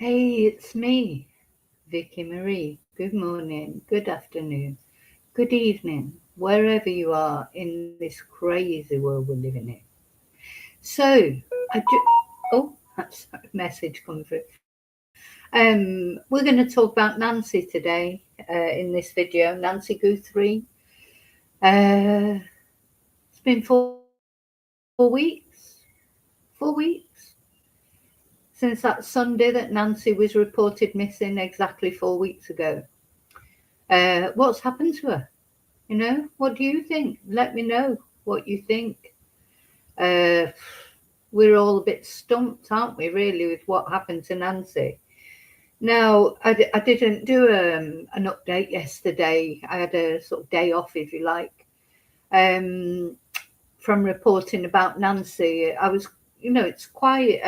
Hey, it's me, Vicky Marie. Good morning, good afternoon, good evening, wherever you are in this crazy world we're living in. So, oh, that's a message coming through. We're going to talk about Nancy today in this video. Nancy Guthrie. Uh, it's been 4 weeks since that Sunday that Nancy was reported missing exactly 4 weeks ago. What's happened to her? What do you think? Let me know what you think. Uh, we're all a bit stumped, aren't we, really, with what happened to Nancy? Now, I didn't do an update yesterday. I had a sort of day off, if you like, from reporting about Nancy. I was, it's quite,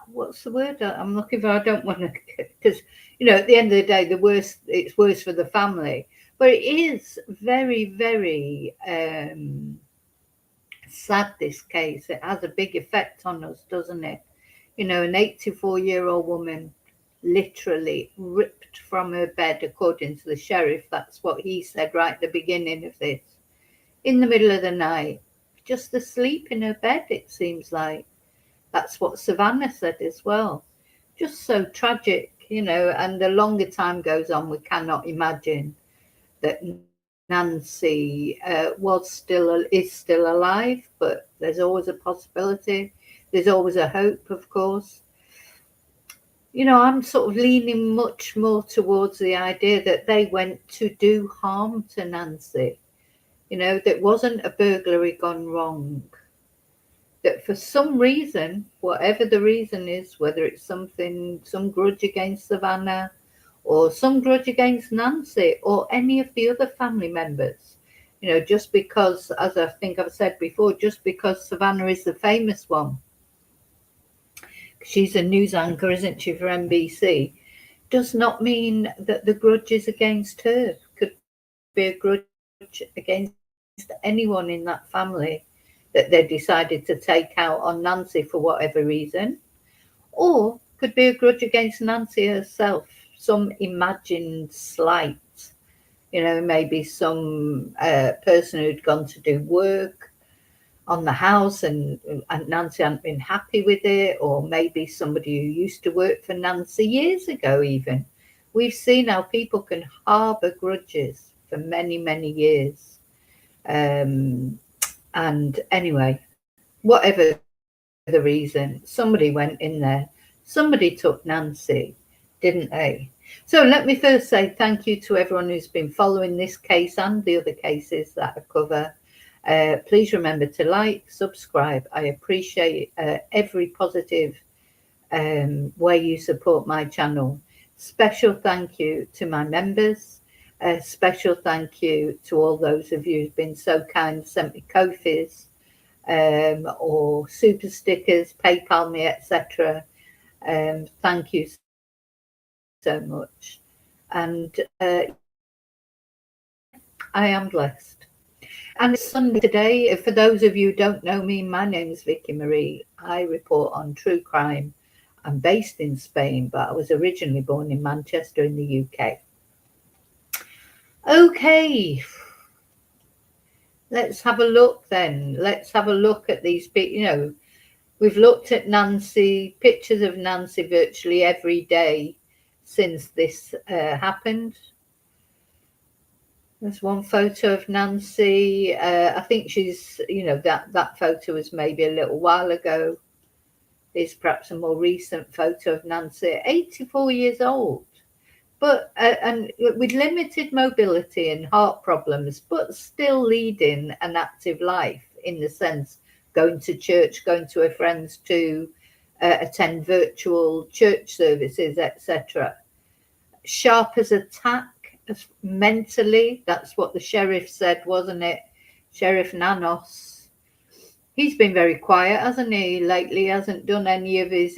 what's the word I'm looking for? I don't want to, because, at the end of the day, it's worse for the family. But it is very, very sad, this case. It has a big effect on us, doesn't it? An 84-year-old woman literally ripped from her bed, according to the sheriff. That's what he said right at the beginning of this. In the middle of the night, just asleep in her bed, it seems like. That's what Savannah said as well. Just so tragic, and the longer time goes on, we cannot imagine that Nancy is still alive, but there's always a possibility. There's always a hope, of course. I'm sort of leaning much more towards the idea that they went to do harm to Nancy. That wasn't a burglary gone wrong. That for some reason, whatever the reason is, whether it's some grudge against Savannah, or some grudge against Nancy, or any of the other family members, just because, as I think I've said before, just because Savannah is the famous one, she's a news anchor, isn't she, for NBC, does not mean that the grudge is against her. Could be a grudge against anyone in that family that they decided to take out on Nancy for whatever reason, or could be a grudge against Nancy herself, some imagined slight, maybe some person who'd gone to do work on the house and Nancy hadn't been happy with it, or maybe somebody who used to work for Nancy years ago even. We've seen how people can harbour grudges for many, many years. And anyway, whatever the reason, somebody went in there. Somebody took Nancy, didn't they? So let me first say thank you to everyone who's been following this case and the other cases that I cover. Please remember to like, subscribe. I appreciate every positive way you support my channel. Special thank you to my members. A special thank you to all those of you who've been so kind, sent me Ko-fis or super stickers, PayPal me, etc. Thank you so much. And I am blessed. And it's Sunday today. For those of you who don't know me, my name is Vicky Marie. I report on true crime. I'm based in Spain, but I was originally born in Manchester in the UK. Okay, let's have a look then. Let's have a look at these people. We've looked at Nancy, pictures of Nancy virtually every day since this happened. There's one photo of Nancy. I think she's, that photo was maybe a little while ago. There's perhaps a more recent photo of Nancy, 84 years old, but and with limited mobility and heart problems, but still leading an active life in the sense going to church, going to her friends to attend virtual church services, etc. Sharp as a tack, mentally. That's what the sheriff said, wasn't it? Sheriff Nanos. He's been very quiet, hasn't he, lately? He hasn't done any of his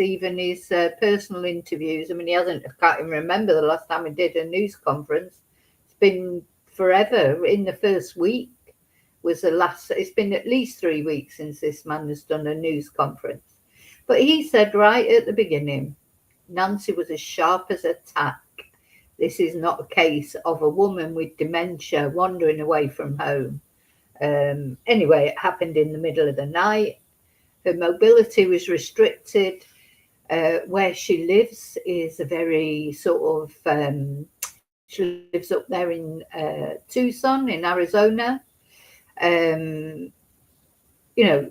personal interviews. I mean, I can't even remember the last time he did a news conference. It's been forever. In the first week was the last. It's been at least 3 weeks since this man has done a news conference. But he said right at the beginning, Nancy was as sharp as a tack. This is not a case of a woman with dementia wandering away from home. Anyway, it happened in the middle of the night. Her mobility was restricted. Where she lives is a very sort of, she lives up there in Tucson, in Arizona. Um,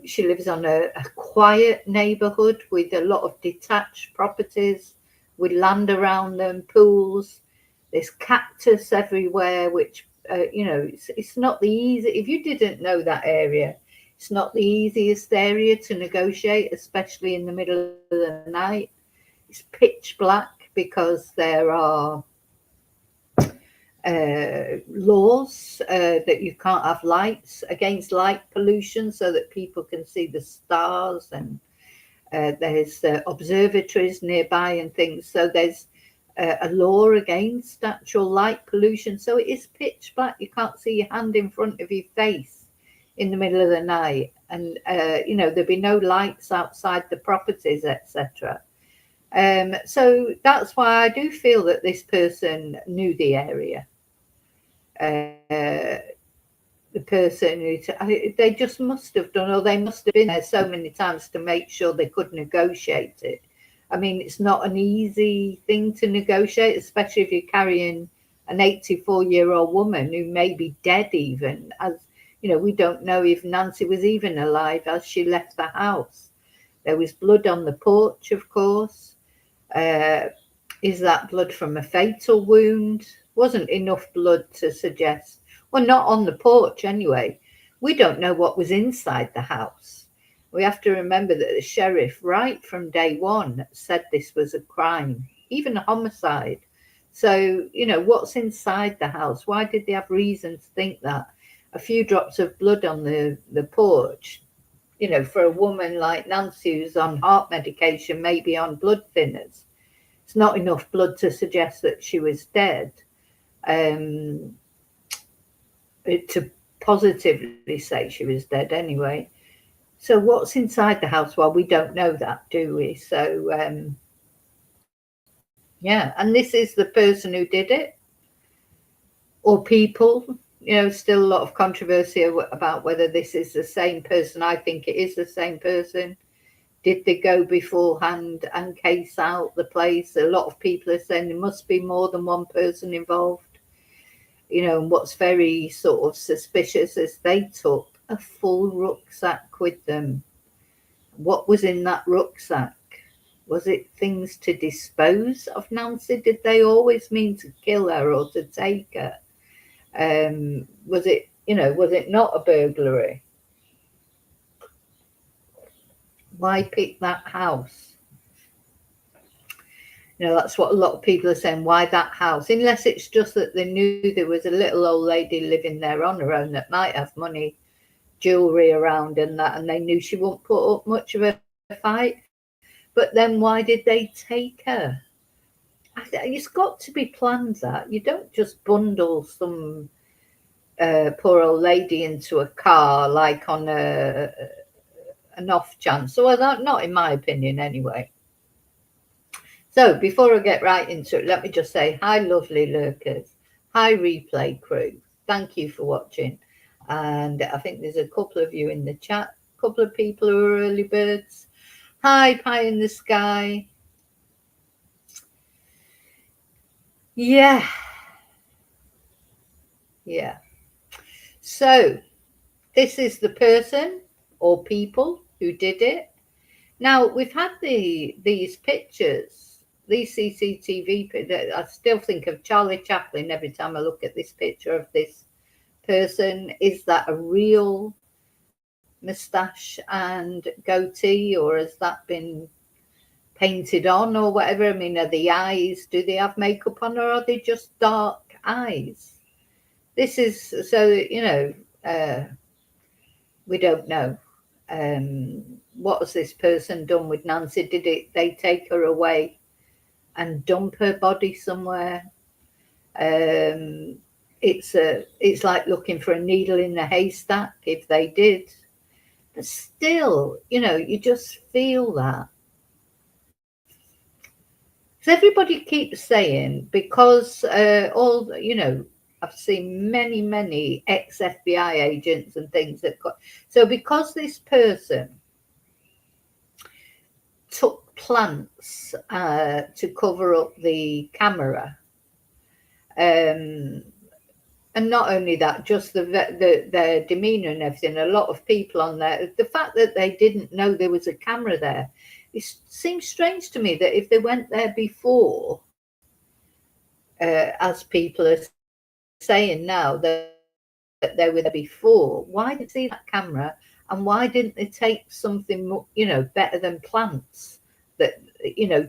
she lives on a quiet neighborhood with a lot of detached properties with land around them, pools. There's cactus everywhere, which, it's not the easy. If you didn't know that area, it's not the easiest area to negotiate, especially in the middle of the night. It's pitch black because there are laws that you can't have lights against light pollution so that people can see the stars, and there's observatories nearby and things. So there's a law against natural light pollution. So it is pitch black. You can't see your hand in front of your face in the middle of the night. And, there'd be no lights outside the properties, etc. So that's why I do feel that this person knew the area. The person they just must have done, or they must have been there so many times to make sure they could negotiate it. I mean, it's not an easy thing to negotiate, especially if you're carrying an 84-year-old woman who may be dead even. As we don't know if Nancy was even alive as she left the house. There was blood on the porch, of course. Is that blood from a fatal wound? Wasn't enough blood to suggest, well, not on the porch anyway. We don't know what was inside the house. We have to remember that the sheriff, right from day one, said this was a crime, even a homicide. So, what's inside the house? Why did they have reason to think that? A few drops of blood on the porch, for a woman like Nancy who's on heart medication, maybe on blood thinners, it's not enough blood to suggest that she was dead. To positively say she was dead anyway. So what's inside the house? Well, we don't know that, do we? So yeah, and this is the person who did it, or people. Still a lot of controversy about whether this is the same person. I think it is the same person. Did they go beforehand and case out the place? A lot of people are saying there must be more than one person involved. And what's very sort of suspicious is they took a full rucksack with them. What was in that rucksack? Was it things to dispose of Nancy? Did they always mean to kill her or to take her? Was it not a burglary? Why pick that house? That's what a lot of people are saying. Why that house? Unless it's just that they knew there was a little old lady living there on her own that might have money, jewellery around and that, and they knew she wouldn't put up much of a fight. But then why did they take her? It's got to be planned that. You don't just bundle some poor old lady into a car like on an off chance. Well, not in my opinion anyway. So before I get right into it, let me just say hi, lovely lurkers. Hi, replay crew. Thank you for watching. And I think there's a couple of you in the chat, a couple of people who are early birds. Hi, pie in the sky. Yeah. So this is the person or people who did it. Now, we've had these pictures, these CCTV pictures. I still think of Charlie Chaplin every time I look at this picture of this person. Is that a real moustache and goatee, or has that been painted on or whatever? I mean, are the eyes, do they have makeup on, or are they just dark eyes? This is, so, we don't know. What has this person done with Nancy? Did they take her away and dump her body somewhere? It's like looking for a needle in a haystack if they did. But still, you just feel that. So everybody keeps saying, because I've seen many ex-FBI agents and things that got, so because this person took plants to cover up the camera, and not only that, just their demeanor and everything. A lot of people on there, the fact that they didn't know there was a camera there, it seems strange to me that if they went there before, as people are saying now that they were there before, why did they see that camera, and why didn't they take something better than plants that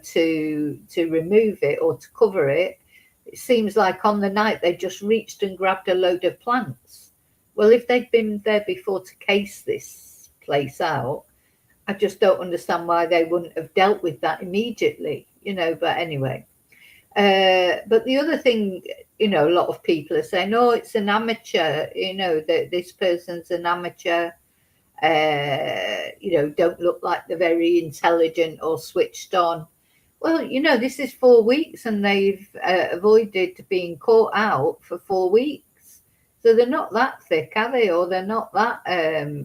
to remove it or to cover it? It seems like on the night they just reached and grabbed a load of plants. Well, if they'd been there before to case this place out, I just don't understand why they wouldn't have dealt with that immediately, but anyway. But the other thing, a lot of people are saying, oh, it's an amateur, that this person's an amateur, don't look like they're very intelligent or switched on. Well, this is 4 weeks and they've avoided being caught out for 4 weeks. So they're not that thick, are they? Or they're not that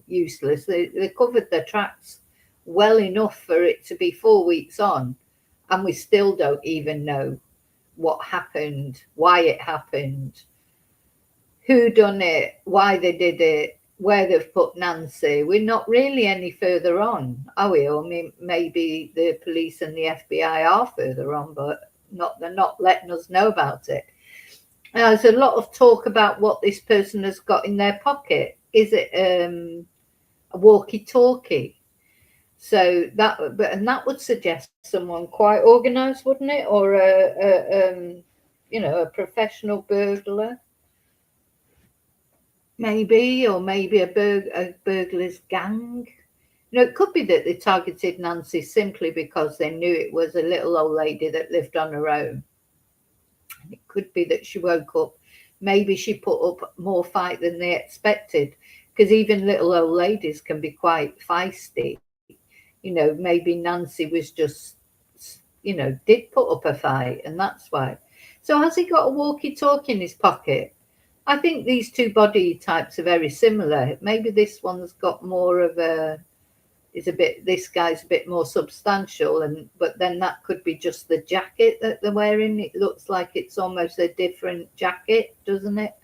useless. They covered their tracks well enough for it to be 4 weeks on. And we still don't even know what happened, why it happened, who done it, why they did it, where they've put Nancy. We're not really any further on, are we? Or maybe the police and the FBI are further on, but they're not letting us know about it. There's a lot of talk about what this person has got in their pocket. Is it a walkie-talkie? So that would suggest someone quite organised, wouldn't it? Or a professional burglar. Maybe, or maybe a burglar's gang. It could be that they targeted Nancy simply because they knew it was a little old lady that lived on her own. It could be that she woke up. Maybe she put up more fight than they expected, because even little old ladies can be quite feisty. Maybe Nancy was just, did put up a fight, and that's why. So has he got a walkie-talkie in his pocket? I think these two body types are very similar. Maybe this one's got more of this guy's a bit more substantial, but then that could be just the jacket that they're wearing. It looks like it's almost a different jacket, doesn't it?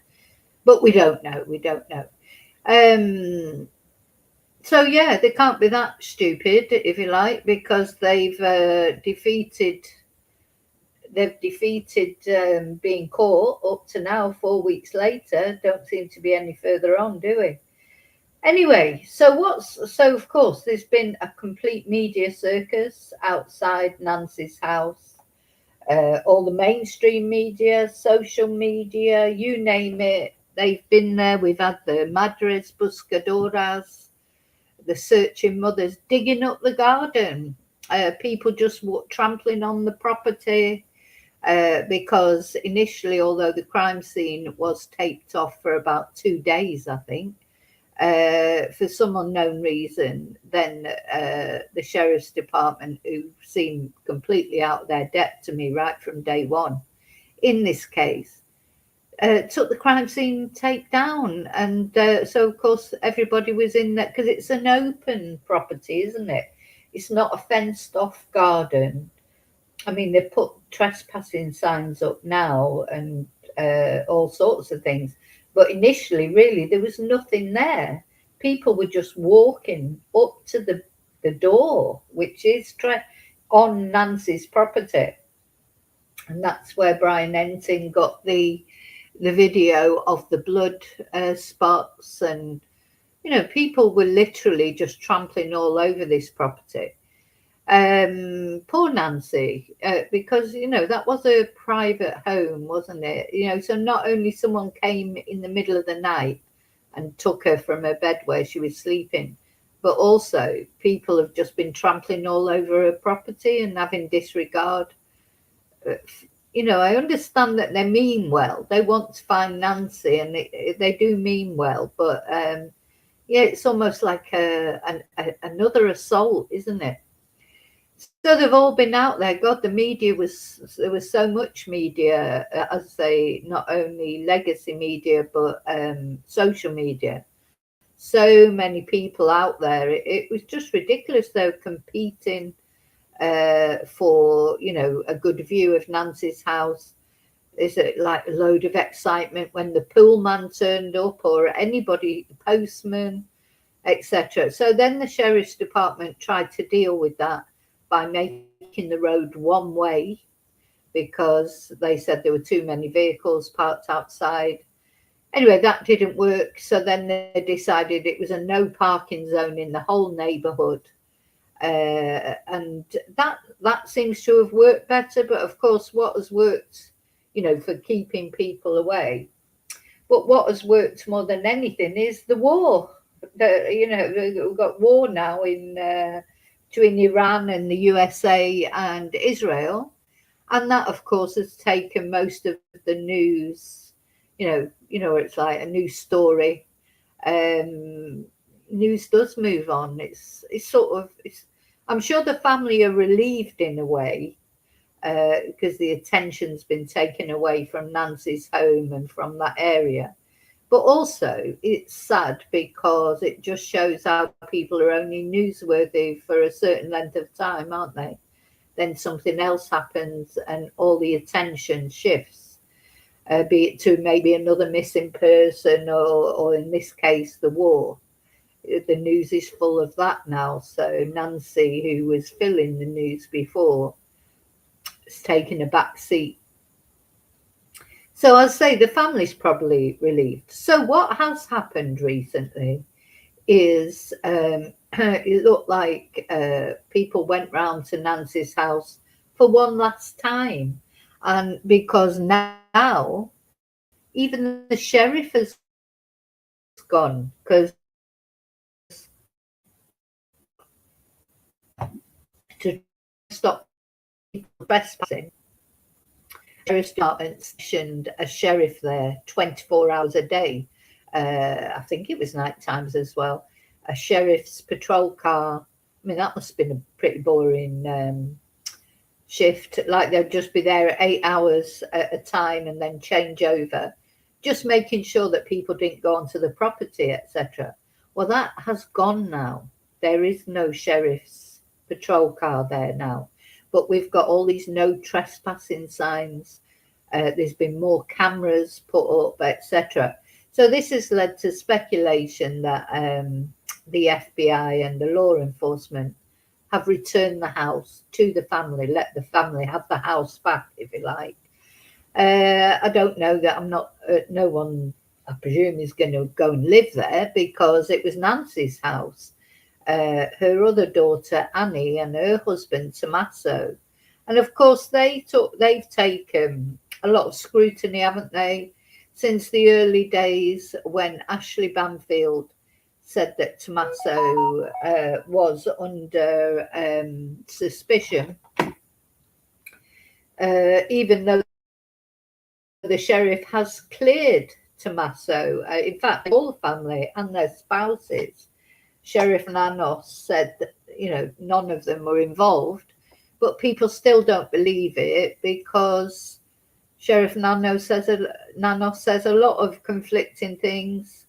But we don't know. So yeah, they can't be that stupid, if you like, because they've defeated being caught up to now. 4 weeks later, don't seem to be any further on, do we? Anyway, so of course there's been a complete media circus outside Nancy's house. All the mainstream media, social media, you name it, they've been there. We've had the Madres Buscadoras, the searching mothers digging up the garden, people just trampling on the property, because initially, although the crime scene was taped off for about 2 days, I think, for some unknown reason, then the sheriff's department, who seemed completely out of their depth to me right from day one in this case, took the crime scene tape down. And so, of course, everybody was in there, because it's an open property, isn't it? It's not a fenced off garden. I mean, they've put trespassing signs up now and all sorts of things. But initially, really, there was nothing there. People were just walking up to the door, which is on Nancy's property. And that's where Brian Enting got the video of the blood spots. And, people were literally just trampling all over this property. Poor Nancy, because that was a private home, wasn't it? So not only someone came in the middle of the night and took her from her bed where she was sleeping, but also people have just been trampling all over her property and having disregard. I understand that they mean well. They want to find Nancy, and they do mean well, but it's almost like another assault, isn't it? So they've all been out there. God, there was so much media, as I say, not only legacy media, but social media. So many people out there. It was just ridiculous. They were competing for, you know, a good view of Nancy's house. Is it like a load of excitement when the pool man turned up or anybody, the postman, etc. So then the sheriff's department tried to deal with that by making the road one way because they said there were too many vehicles parked outside. Anyway, that didn't work. So then they decided it was a no parking zone in the whole neighbourhood. And that seems to have worked better. But of course, what has worked, you know, for keeping people away, but what has worked more than anything is the war. You know, we've got war now in between Iran and the USA and Israel, and that, of course, has taken most of the news. It's like a news story. Um, News does move on. It's sort of. I'm sure the family are relieved in a way because the attention's been taken away from Nancy's home and from that area. But also, it's sad because it just shows how people are only newsworthy for a certain length of time, aren't they? Then something else happens and all the attention shifts, be it to maybe another missing person or in this case, the war. The news is full of that now. So Nancy, who was filling the news before, has taken a back seat. So I'll say the family's probably relieved. So what has happened recently is it looked like people went round to Nancy's house for one last time. And because now even the sheriff has gone because to stop people trespassing, sheriff's department stationed a sheriff there 24 hours a day. I think it was night times as well. A sheriff's patrol car. I mean, that must have been a pretty boring shift. Like they'd just be there at 8 hours at a time and then change over, just making sure that people didn't go onto the property, etc. Well, that has gone now. There is no sheriff's patrol car there now. But we've got all these no trespassing signs. There's been more cameras put up, etc. So this has led to speculation that the FBI and the law enforcement have returned the house to the family, let the family have the house back, if you like. I don't know that no one, I presume, is going to go and live there because it was Nancy's house. Her other daughter Annie and her husband Tommaso, and of course they've taken a lot of scrutiny, haven't they, since the early days when Ashley Banfield said that Tommaso was under suspicion, even though the sheriff has cleared Tommaso. In fact, all the family and their spouses. Sheriff Nanos said that, you know, none of them were involved, but people still don't believe it because Sheriff Nanos says a lot of conflicting things.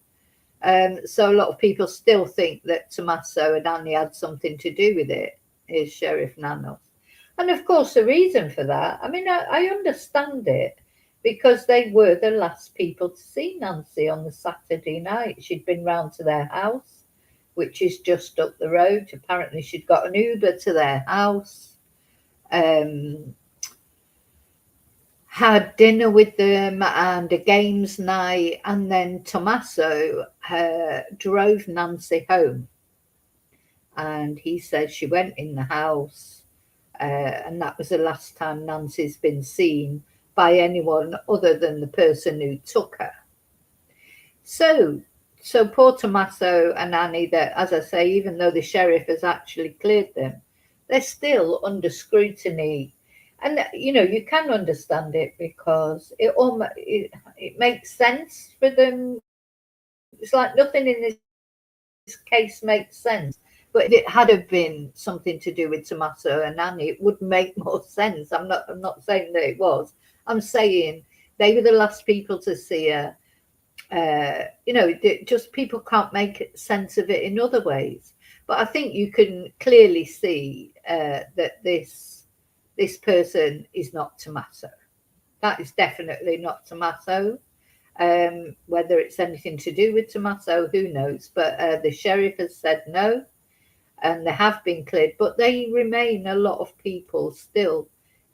So a lot of people still think that Tommaso and Annie had something to do with it, is Sheriff Nanos. And of course, the reason for that, I mean, I understand it because they were the last people to see Nancy on the Saturday night. She'd been round to their house, which is just up the road. Apparently she'd got an Uber to their house, had dinner with them and a games night, and then Tommaso drove Nancy home. And he said she went in the house, and that was the last time Nancy's been seen by anyone other than the person who took her. So poor Tommaso and Annie, that, as I say, even though the sheriff has actually cleared them, they're still under scrutiny. And, you know, you can understand it because it makes sense for them. It's like nothing in this case makes sense. But if it had have been something to do with Tommaso and Annie, it would make more sense. I'm not saying that it was. I'm saying they were the last people to see her. Just people can't make sense of it in other ways. But I think you can clearly see that this person is not Tommaso. That is definitely not Tommaso. Whether it's anything to do with Tommaso, who knows? But the sheriff has said no, and they have been cleared. But they remain a lot of people still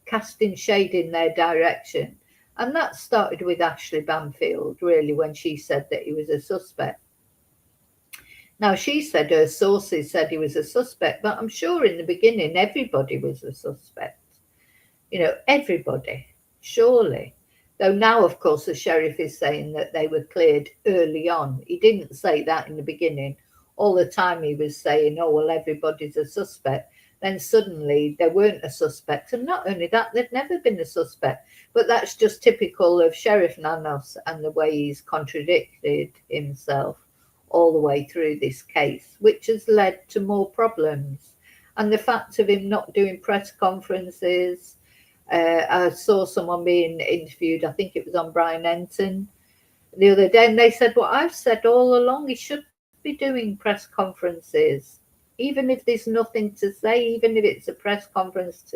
casting shade in their direction. And that started with Ashley Banfield, really, when she said that he was a suspect. Now, she said her sources said he was a suspect, but I'm sure in the beginning everybody was a suspect. Everybody, surely. Though now, of course, the sheriff is saying that they were cleared early on. He didn't say that in the beginning. All the time he was saying, oh, well, everybody's a suspect. Then suddenly they weren't a suspect. And not only that, they'd never been a suspect. But that's just typical of Sheriff Nanos and the way he's contradicted himself all the way through this case, which has led to more problems. And the fact of him not doing press conferences. I saw someone being interviewed, I think it was on Brian Enton the other day, and they said, well, I've said all along he should be doing press conferences, even if there's nothing to say, even if it's a press conference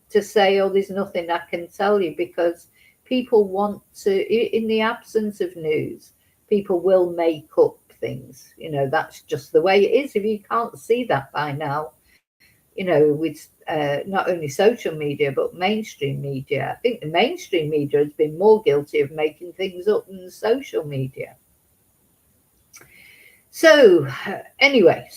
to say, oh, there's nothing I can tell you, because people want to, in the absence of news, people will make up things. That's just the way it is. If you can't see that by now, with not only social media, but mainstream media. I think the mainstream media has been more guilty of making things up than social media. So anyway,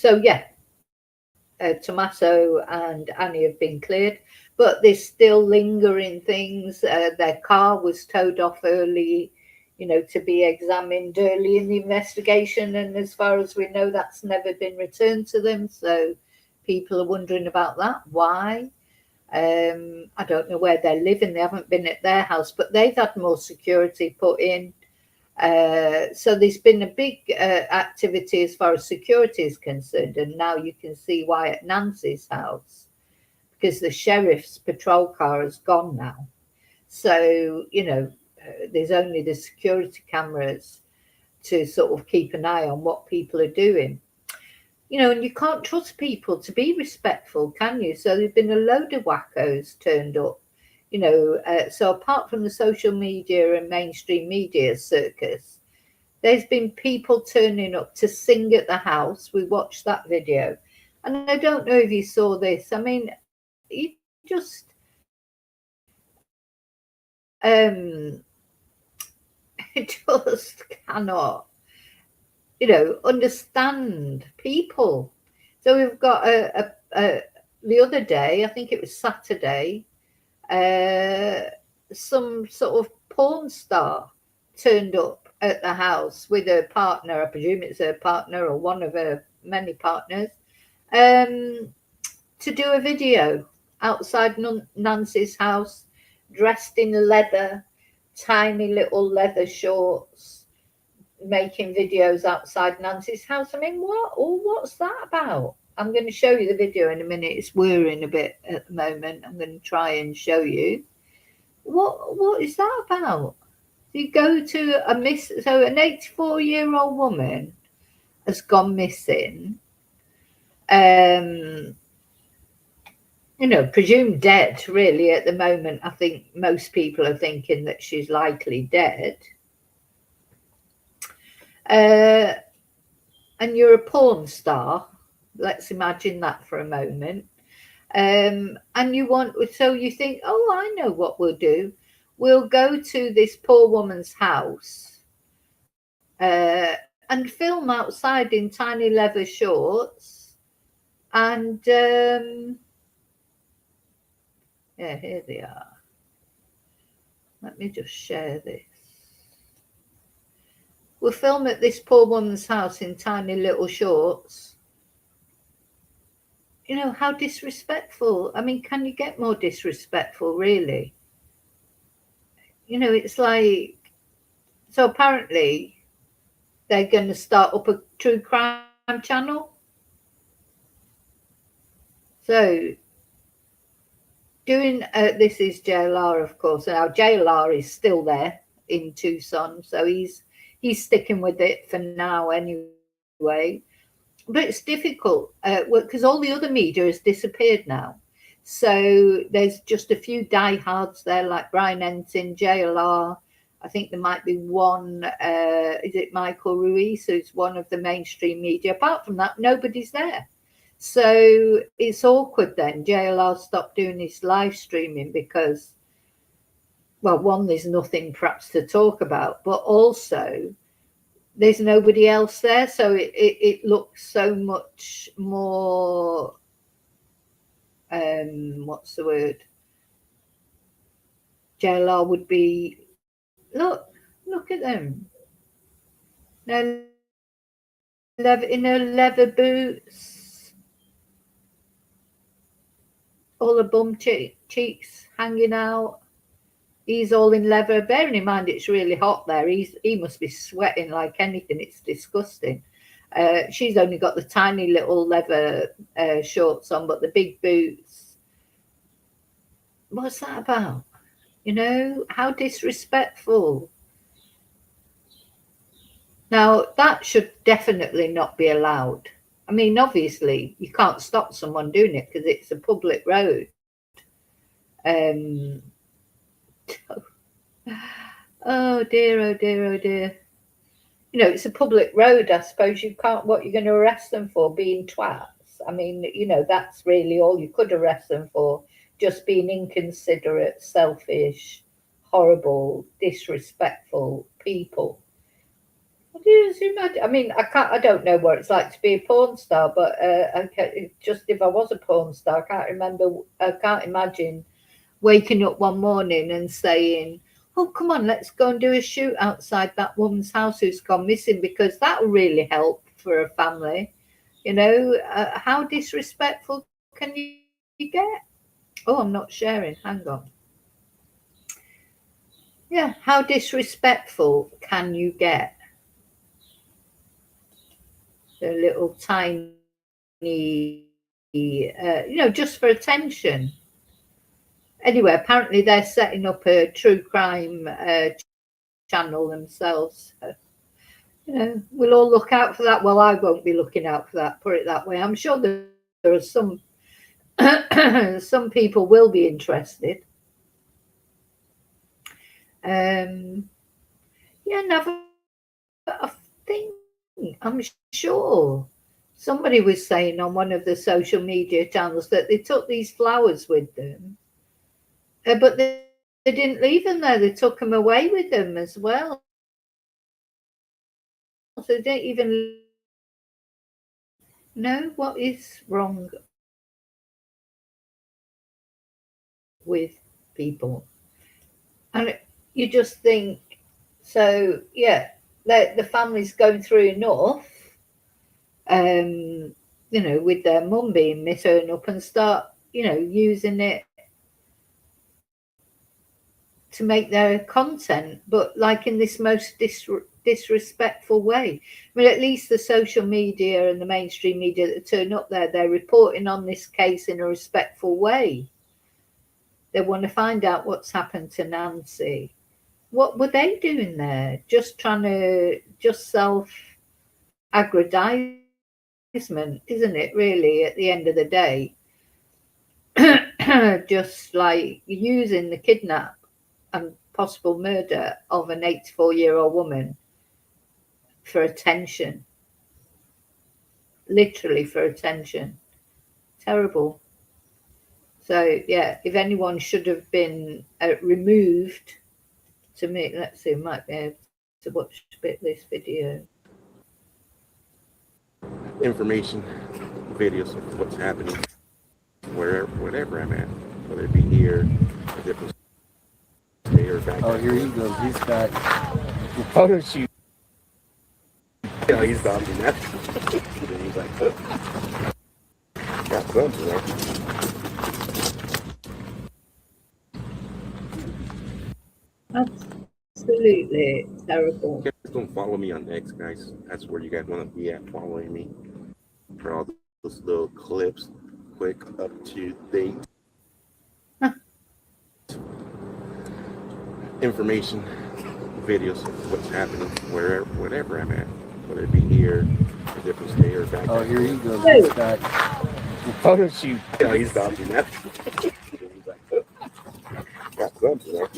Tommaso and Annie have been cleared, but there's still lingering things. Their car was towed off early, to be examined early in the investigation. And as far as we know, that's never been returned to them. So people are wondering about that. Why? I don't know where they're living. They haven't been at their house, but they've had more security put in. So there's been a big activity as far as security is concerned. And now you can see why at Nancy's house, because the sheriff's patrol car has gone now. So, there's only the security cameras to sort of keep an eye on what people are doing. And you can't trust people to be respectful, can you? So there's been a load of wackos turned up, so apart from the social media and mainstream media circus, there's been people turning up to sing at the house. We watched that video. And I don't know if you saw this. I mean, you just just cannot understand people. So we've got the other day, I think it was Saturday, some sort of porn star turned up at the house with her partner. I presume it's her partner or one of her many partners, to do a video outside Nancy's house, dressed in leather, tiny little leather shorts, making videos outside Nancy's house. I mean, what's that about? I'm going to show you the video in a minute. It's whirring a bit at the moment. I'm going to try and show you. What is that about? You go to an 84-year-old woman has gone missing. Presumed dead, really, at the moment. I think most people are thinking that she's likely dead. And you're a porn star. Let's imagine that for a moment. And you think, oh, I know what we'll do. We'll go to this poor woman's house and film outside in tiny leather shorts. And here they are. Let me just share this. We'll film at this poor woman's house in tiny little shorts. How disrespectful. I mean, can you get more disrespectful, really? It's like, so apparently they're going to start up a true crime channel. So doing this is JLR, of course. Now JLR is still there in Tucson, so he's sticking with it for now anyway. But it's difficult because all the other media has disappeared now. So there's just a few diehards there, like Brian Ensign, JLR. I think there might be one. Is it Michael Ruiz, who's one of the mainstream media? Apart from that, nobody's there. So it's awkward then. JLR stopped doing his live streaming because, well, one, there's nothing perhaps to talk about, but also there's nobody else there. So it looks so much more, what's the word? JLR would be, look at them. They're in their leather boots, all the bum cheeks hanging out. He's all in leather. Bearing in mind it's really hot there. He must be sweating like anything. It's disgusting. She's only got the tiny little leather shorts on, but the big boots. What's that about? You know, how disrespectful. Now, that should definitely not be allowed. I mean, obviously, you can't stop someone doing it because it's a public road. Oh dear, oh dear, oh dear. You know, it's a public road. I suppose you can't, what you're going to arrest them for, being twats. I mean, you know, that's really all you could arrest them for, just being inconsiderate, selfish, horrible, disrespectful people. I mean, I don't know what it's like to be a porn star, but just if I was a porn star, I can't imagine waking up one morning and saying, oh, come on, let's go and do a shoot outside that woman's house who's gone missing, because that will really help for a family. You know, how disrespectful can you get? Oh, I'm not sharing. Hang on. Yeah, how disrespectful can you get? The little tiny, you know, just for attention. Anyway, apparently they're setting up a true crime channel themselves. You know, we'll all look out for that. Well, I won't be looking out for that, put it that way. I'm sure there are some some people will be interested. Yeah, never. I think I'm sure somebody was saying on one of the social media channels that they took these flowers with them, but they didn't leave them there. They took them away with them as well. So they don't even know what is wrong with people. And you just think, so yeah, the family's going through enough, you know, with their mum being missing up, and start, you know, using it to make their content, but like in this most disrespectful way. I mean, at least the social media and the mainstream media that turn up there, they're reporting on this case in a respectful way. They want to find out what's happened to Nancy. What were they doing there? Just trying to self-aggrandizement, isn't it, really, at the end of the day? Just like using the kidnap and possible murder of an 84-year-old woman for attention. Literally for attention. Terrible. So, yeah, if anyone should have been removed, to me, let's see, I might be able to watch a bit of this video. Information, videos of what's happening, wherever I'm at, whether it be here, a different state, or back. Oh, here he goes. He's got the photo shoot. Yeah, he's dodging that. He's like, oh. Got something there. Absolutely terrible. You guys don't follow me on X, guys. That's where you guys want to be at, following me for all those little clips quick up to date information, videos of what's happening wherever I'm at, whether it be here, a different state, or back. Oh, here you go. He's got. Oh, shoot. Yeah, he's dodging that. Got something there.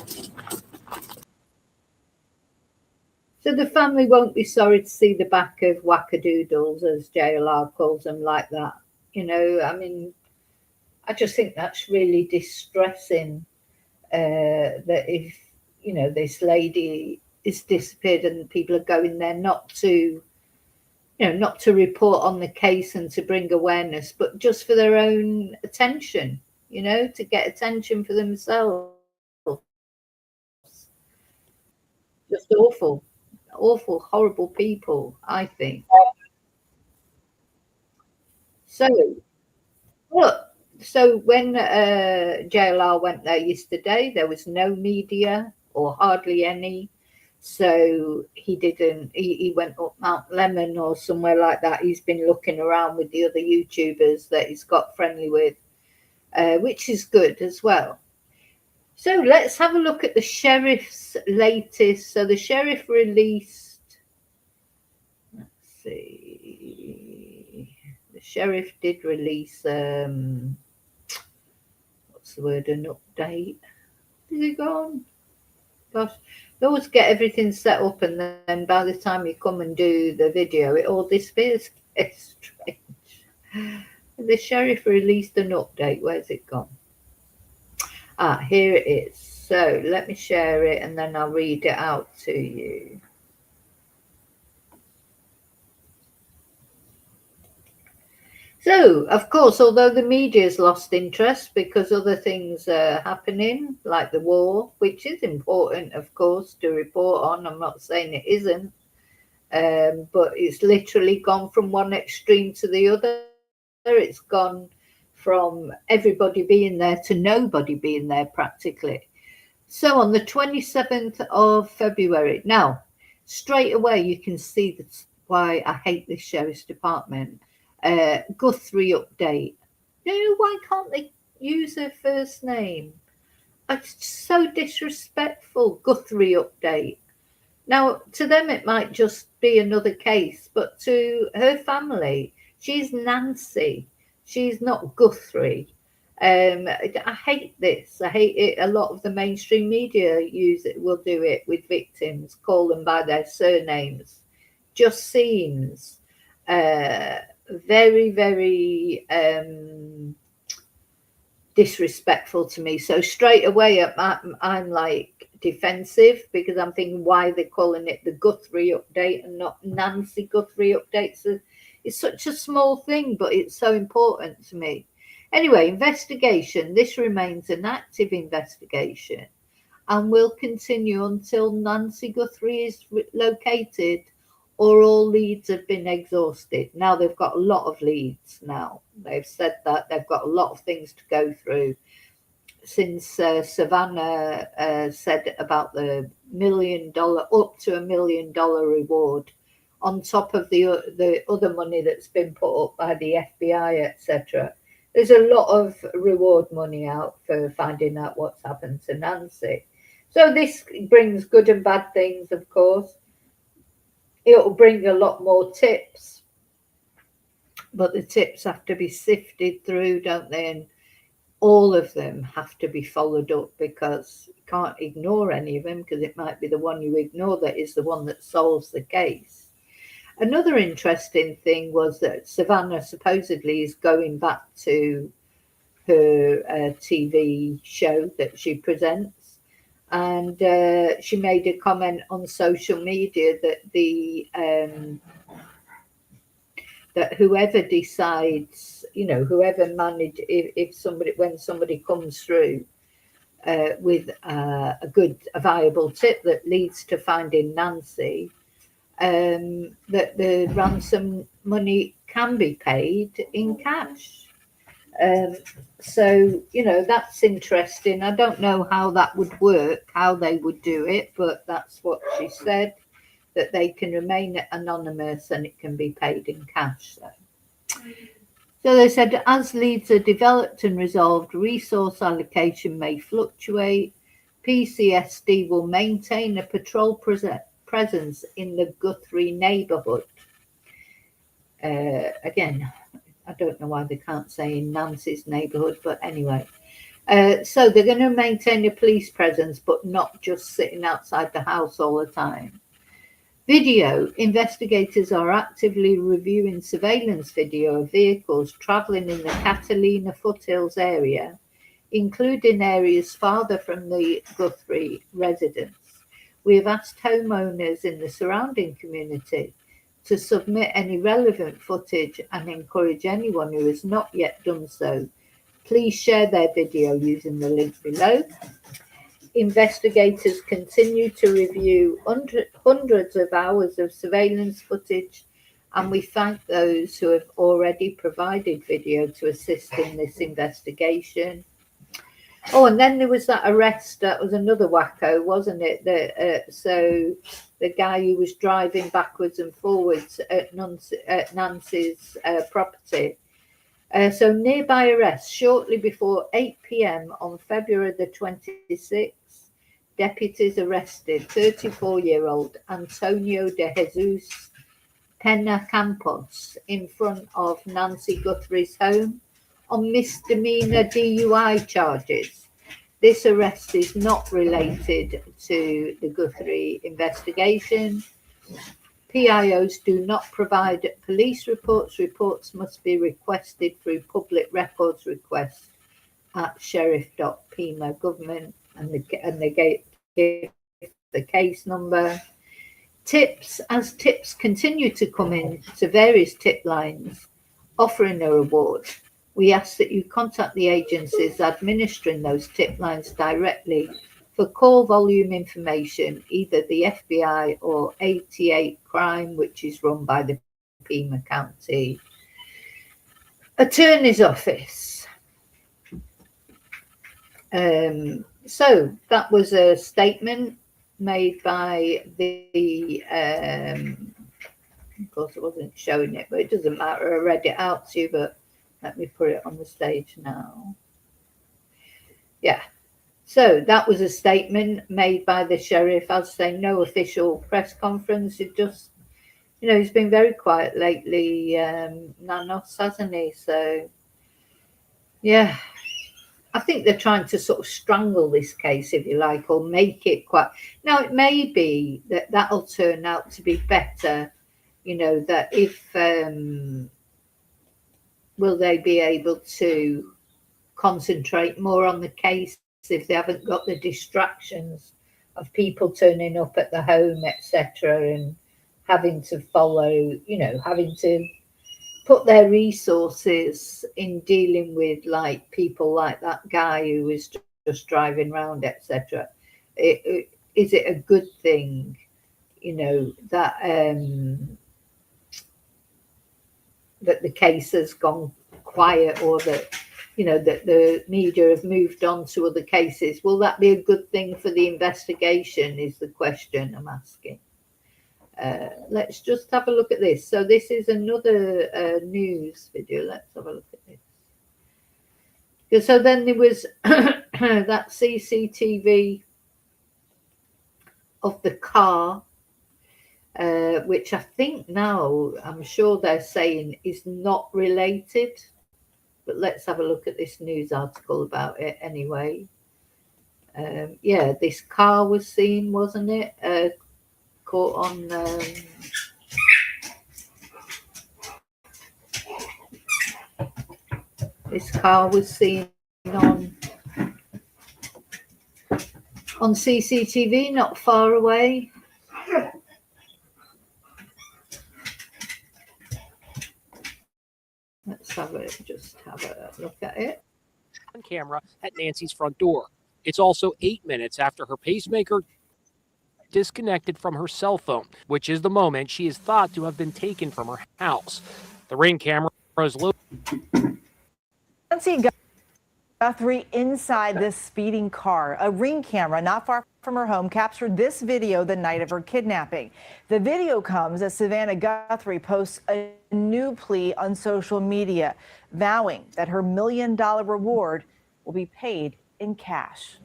So the family won't be sorry to see the back of wackadoodles, as JLR calls them, like that. You know, I mean, I just think that's really distressing, that if, you know, this lady is disappeared and people are going there not to, you know, not to report on the case and to bring awareness, but just for their own attention, you know, to get attention for themselves. Just awful, awful, horrible people, I think. So, look, so when JLR went there yesterday, there was no media or hardly any. So he went up Mount Lemon or somewhere like that. He's been looking around with the other YouTubers that he's got friendly with, which is good as well. So let's have a look at the sheriff's latest. So the sheriff released, let's see, the sheriff did release, what's the word, an update. Is it gone? Gosh, they always get everything set up and then by the time you come and do the video, it all disappears. It's strange. The sheriff released an update. Where's it gone? Ah, here it is. So let me share it and then I'll read it out to you. So, of course, although the media's lost interest because other things are happening, like the war, which is important, of course, to report on. I'm not saying it isn't, but it's literally gone from one extreme to the other. It's gone from everybody being there to nobody being there practically. So on the 27th of February, now, straight away you can see that's why I hate this sheriff's department. Guthrie update. No, why can't they use her first name? It's so disrespectful. Guthrie update. Now, to them it might just be another case, but to her family, she's Nancy. She's not Guthrie. I hate this. I hate it. A lot of the mainstream media will do it with victims, call them by their surnames. Just seems very, very disrespectful to me. So straight away, I'm like defensive because I'm thinking why they're calling it the Guthrie update and not Nancy Guthrie update. So it's such a small thing, but it's so important to me. Anyway, investigation. This remains an active investigation and will continue until Nancy Guthrie is located or all leads have been exhausted. Now they've got a lot of leads now. They've said that they've got a lot of things to go through. Since Savannah said about the up to $1 million reward on top of the other money that's been put up by the FBI, etc. There's a lot of reward money out for finding out what's happened to Nancy. So this brings good and bad things, of course. It'll bring a lot more tips, but the tips have to be sifted through, don't they? And all of them have to be followed up because you can't ignore any of them because it might be the one you ignore that is the one that solves the case. Another interesting thing was that Savannah supposedly is going back to her TV show that she presents. And she made a comment on social media that that whoever decides, you know, whoever managed, when somebody comes through with a viable tip that leads to finding Nancy, that the ransom money can be paid in cash. So, you know, that's interesting. I don't know how that would work, how they would do it, but that's what she said, that they can remain anonymous and it can be paid in cash. So So they said, as leads are developed and resolved, resource allocation may fluctuate. PCSD will maintain a patrol presence in the Guthrie neighbourhood. Again, I don't know why they can't say in Nancy's neighbourhood, but anyway. So they're going to maintain a police presence, but not just sitting outside the house all the time. Video. Investigators are actively reviewing surveillance video of vehicles travelling in the Catalina foothills area, including areas farther from the Guthrie residence. We have asked homeowners in the surrounding community to submit any relevant footage and encourage anyone who has not yet done so. Please share their video using the link below. Investigators continue to review hundreds of hours of surveillance footage, and we thank those who have already provided video to assist in this investigation. Oh, and then there was that arrest. That was another wacko, wasn't it? So the guy who was driving backwards and forwards at Nancy's property. So nearby arrest shortly before 8 p.m. on February the 26th, deputies arrested 34-year-old Antonio de Jesus Pena Campos in front of Nancy Guthrie's home on misdemeanor DUI charges. This arrest is not related to the Guthrie investigation. PIOs do not provide police reports. Reports must be requested through public records request at sheriff.pima government, and they give the case number. Tips. As tips continue to come in to various tip lines offering a reward, we ask that you contact the agencies administering those tip lines directly for call volume information, either the FBI or 88 Crime, which is run by the Pima County Attorney's Office. So that was a statement made by the, of course I wasn't showing it, but it doesn't matter, I read it out to you, but let me put it on the stage now. Yeah. So that was a statement made by the sheriff. I'd say no official press conference. It just, he's been very quiet lately, Nanos, hasn't he? So, yeah, I think they're trying to sort of strangle this case, if you like, or make it quite. Now, it may be that that'll turn out to be better, that if, will they be able to concentrate more on the case if they haven't got the distractions of people turning up at the home, etc., and having to follow, having to put their resources in dealing with like people like that guy who was just driving around, etc. Is it a good thing, that that the case has gone quiet, or that that the media have moved on to other cases? Will that be a good thing for the investigation, is the question I'm asking. Let's just have a look at this. So this is another news video. Let's have a look at this. So then there was that CCTV of the car, which I think now, I'm sure they're saying is not related. But let's have a look at this news article about it anyway. Yeah, this car was seen, wasn't it? Caught on this car was seen on CCTV not far away. Let's just have a look at it. On camera at Nancy's front door. It's also 8 minutes after her pacemaker disconnected from her cell phone, which is the moment she is thought to have been taken from her house. The Ring camera is located. Nancy Guthrie inside this speeding car. A Ring camera not far from her home captured this video the night of her kidnapping. The video comes as Savannah Guthrie posts a new plea on social media, vowing that her $1 million reward will be paid in cash.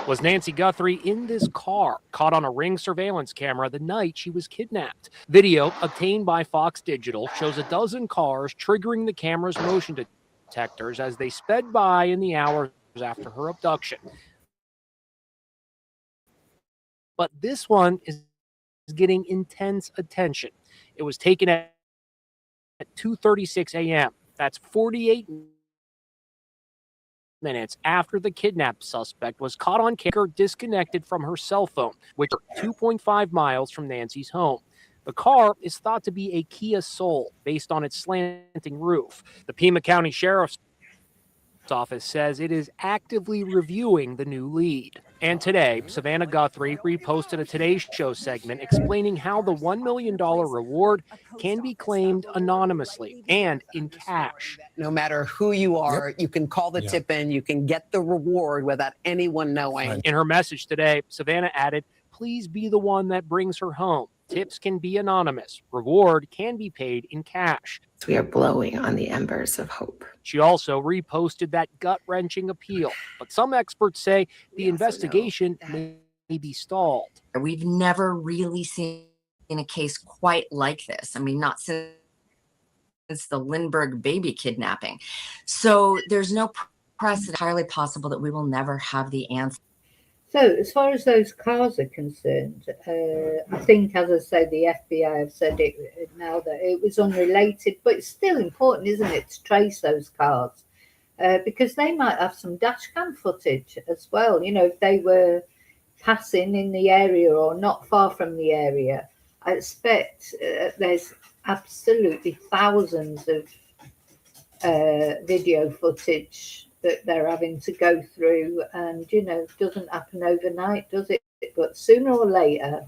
Was Nancy Guthrie in this car, caught on a Ring surveillance camera the night she was kidnapped? Video obtained by Fox Digital shows a dozen cars triggering the camera's motion detectors as they sped by in the hours after her abduction. But this one is getting intense attention. It was taken at 2:36 a.m. That's 48 minutes after the kidnapped suspect was caught on camera disconnected from her cell phone, which is 2.5 miles from Nancy's home. The car is thought to be a Kia Soul based on its slanting roof. The Pima County Sheriff's Office says it is actively reviewing the new lead. And today, Savannah Guthrie reposted a Today Show segment explaining how the $1 million reward can be claimed anonymously and in cash. No matter who you are, you can call the tip in, you can get the reward without anyone knowing. In her message today, Savannah added, "Please be the one that brings her home. Tips can be anonymous. Reward can be paid in cash." We are blowing on the embers of hope. She also reposted that gut-wrenching appeal, but some experts say the investigation may be stalled. We've never really seen a case quite like this. I mean, not since the Lindbergh baby kidnapping. So there's no precedent. It's entirely possible that we will never have the answer. So as far as those cars are concerned, I think, as I say, the FBI have said it now that it was unrelated, but it's still important, isn't it, to trace those cars because they might have some dash cam footage as well. You know, if they were passing in the area or not far from the area, I expect there's absolutely thousands of video footage that they're having to go through, and you know, it doesn't happen overnight, does it? But sooner or later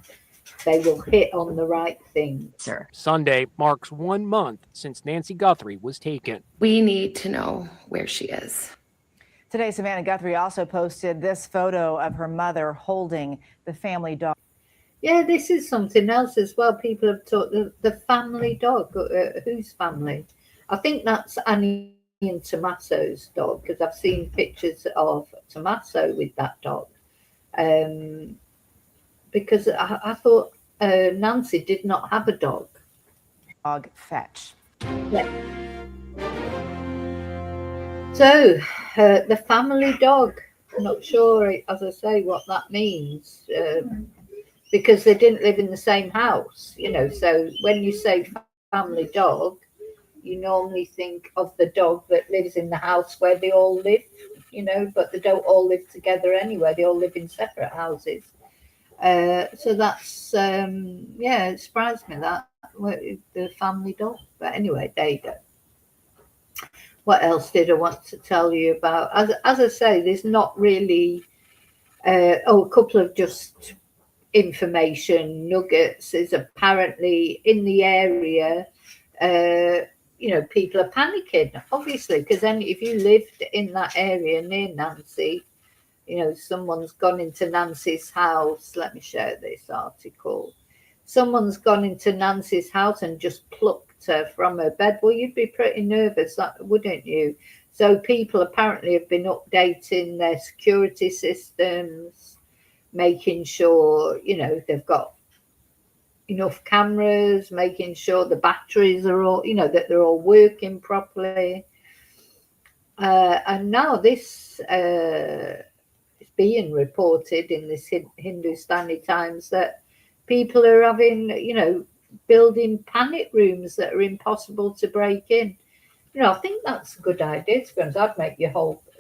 they will hit on the right thing. Sunday marks 1 month since Nancy Guthrie was taken. We need to know where she is. Today, Savannah Guthrie also posted this photo of her mother holding the family dog. Yeah, this is something else as well. People have talked the family dog. Whose family? I think that's Annie and Tommaso's dog, because I've seen pictures of Tommaso with that dog. Because I thought Nancy did not have a dog. Dog fetch. Yeah. So the family dog. I'm not sure, as I say, what that means. Because they didn't live in the same house, you know. So when you say family dog, you normally think of the dog that lives in the house where they all live, you know, but they don't all live together anyway. They all live in separate houses. So that's, yeah, it surprised me that, the family dog. But anyway, there you go. What else did I want to tell you about? As I say, there's not really, a couple of just information nuggets. Is apparently in the area, you know, people are panicking, obviously, because then if you lived in that area near Nancy, you know, someone's gone into Nancy's house. Let me share this article. Someone's gone into Nancy's house and just plucked her from her bed. Well, you'd be pretty nervous, wouldn't you? So people apparently have been updating their security systems, making sure, you know, they've got enough cameras, making sure the batteries are all, you know, that they're all working properly. And now this is being reported in this Hindustani Times that people are having, you know, building panic rooms that are impossible to break in. You know, I think that's a good idea, to be honest.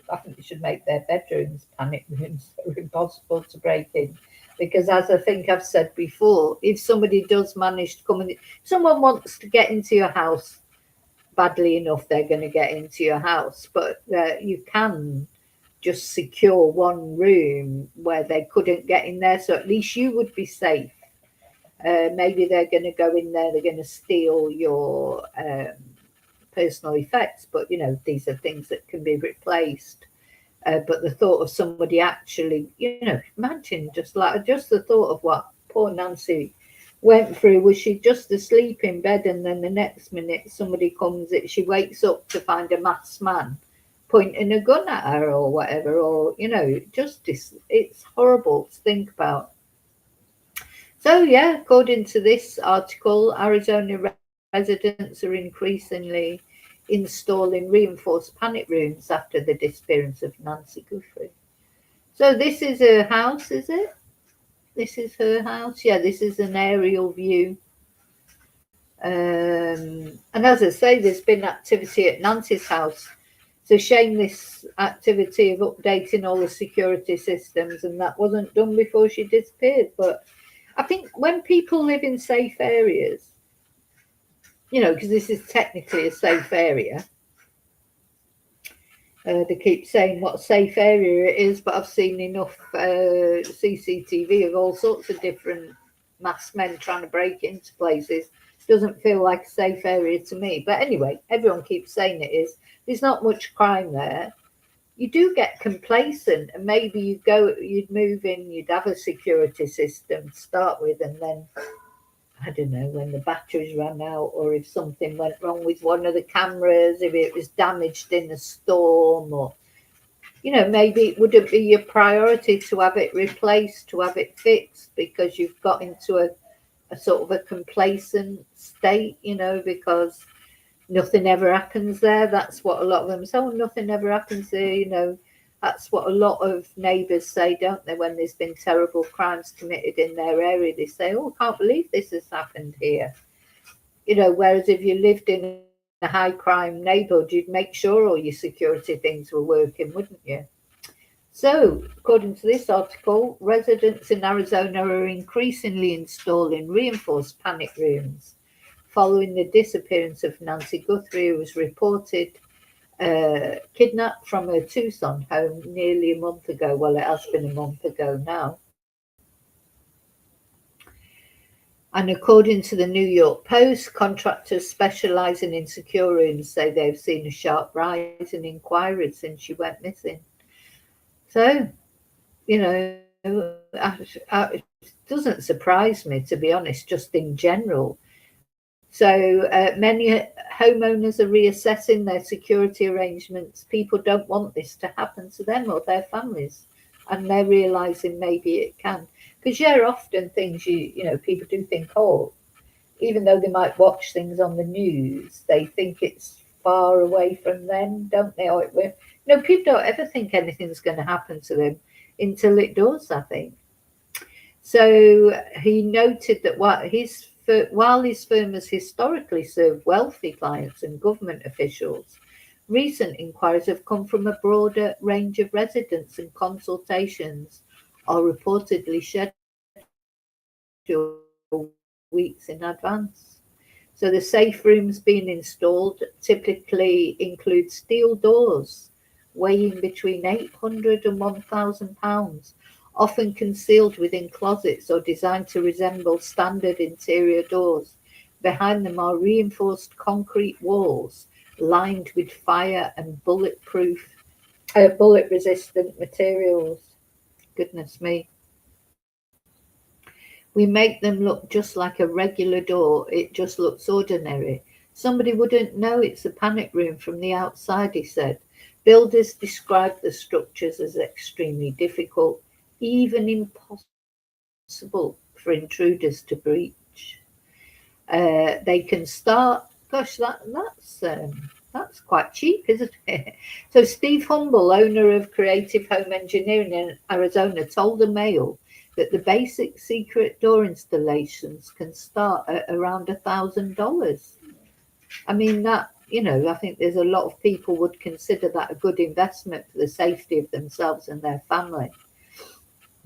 I think you should make their bedrooms panic rooms that are impossible to break in. Because as I think I've said before, if somebody does manage to come in, someone wants to get into your house badly enough, they're going to get into your house. But you can just secure one room where they couldn't get in there. So at least you would be safe. Maybe they're going to go in there, they're going to steal your personal effects. But, you know, these are things that can be replaced. But the thought of somebody actually, you know, imagine just the thought of what poor Nancy went through. Was she just asleep in bed, and then the next minute somebody comes, she wakes up to find a masked man pointing a gun at her or whatever, or, you know, it's horrible to think about. So yeah, according to this article, Arizona residents are increasingly installing reinforced panic rooms after the disappearance of Nancy Guthrie. So this is her house, is it? This is her house. Yeah, this is an aerial view. And as I say, there's been activity at Nancy's house. It's a shame this activity of updating all the security systems, and that wasn't done before she disappeared. But I think when people live in safe areas, you know, because this is technically a safe area, they keep saying what safe area it is, but I've seen enough CCTV of all sorts of different masked men trying to break into places. Doesn't feel like a safe area to me. But anyway, everyone keeps saying it is. There's not much crime there. You do get complacent, and maybe you'd move in, you'd have a security system to start with, and then, I don't know, when the batteries ran out, or if something went wrong with one of the cameras, if it was damaged in a storm, or, you know, maybe it wouldn't be your priority to have it replaced, to have it fixed, because you've got into a sort of a complacent state, you know, because nothing ever happens there. That's what a lot of them say. Oh, nothing ever happens there, you know. That's what a lot of neighbours say, don't they, when there's been terrible crimes committed in their area. They say, oh, I can't believe this has happened here. You know, whereas if you lived in a high crime neighbourhood, you'd make sure all your security things were working, wouldn't you? So, according to this article, residents in Arizona are increasingly installing reinforced panic rooms following the disappearance of Nancy Guthrie, who was reported kidnapped from her Tucson home nearly a month ago. Well, it has been a month ago now. And according to the New York Post, contractors specialising in secure rooms say they've seen a sharp rise in inquiries since she went missing. So, you know, it doesn't surprise me, to be honest, just in general. So many homeowners are reassessing their security arrangements. People don't want this to happen to them or their families, and they're realising maybe it can. Because often things you know, people do think, oh, even though they might watch things on the news, they think it's far away from them, don't they? Or people don't ever think anything's going to happen to them until it does, I think. So he noted that while his firm has historically served wealthy clients and government officials, recent inquiries have come from a broader range of residents, and consultations are reportedly scheduled weeks in advance. So the safe rooms being installed typically include steel doors weighing between 800 and 1,000 pounds, often concealed within closets or designed to resemble standard interior doors. Behind them are reinforced concrete walls lined with fire and bullet-resistant materials. Goodness me. We make them look just like a regular door. It just looks ordinary. Somebody wouldn't know it's a panic room from the outside, he said. Builders describe the structures as extremely difficult, even impossible for intruders to breach. They can start, gosh, that's quite cheap, isn't it? So Steve Humble, owner of Creative Home Engineering in Arizona, told the Mail that the basic secret door installations can start at around $1,000. I mean, that, you know, I think there's a lot of people would consider that a good investment for the safety of themselves and their family.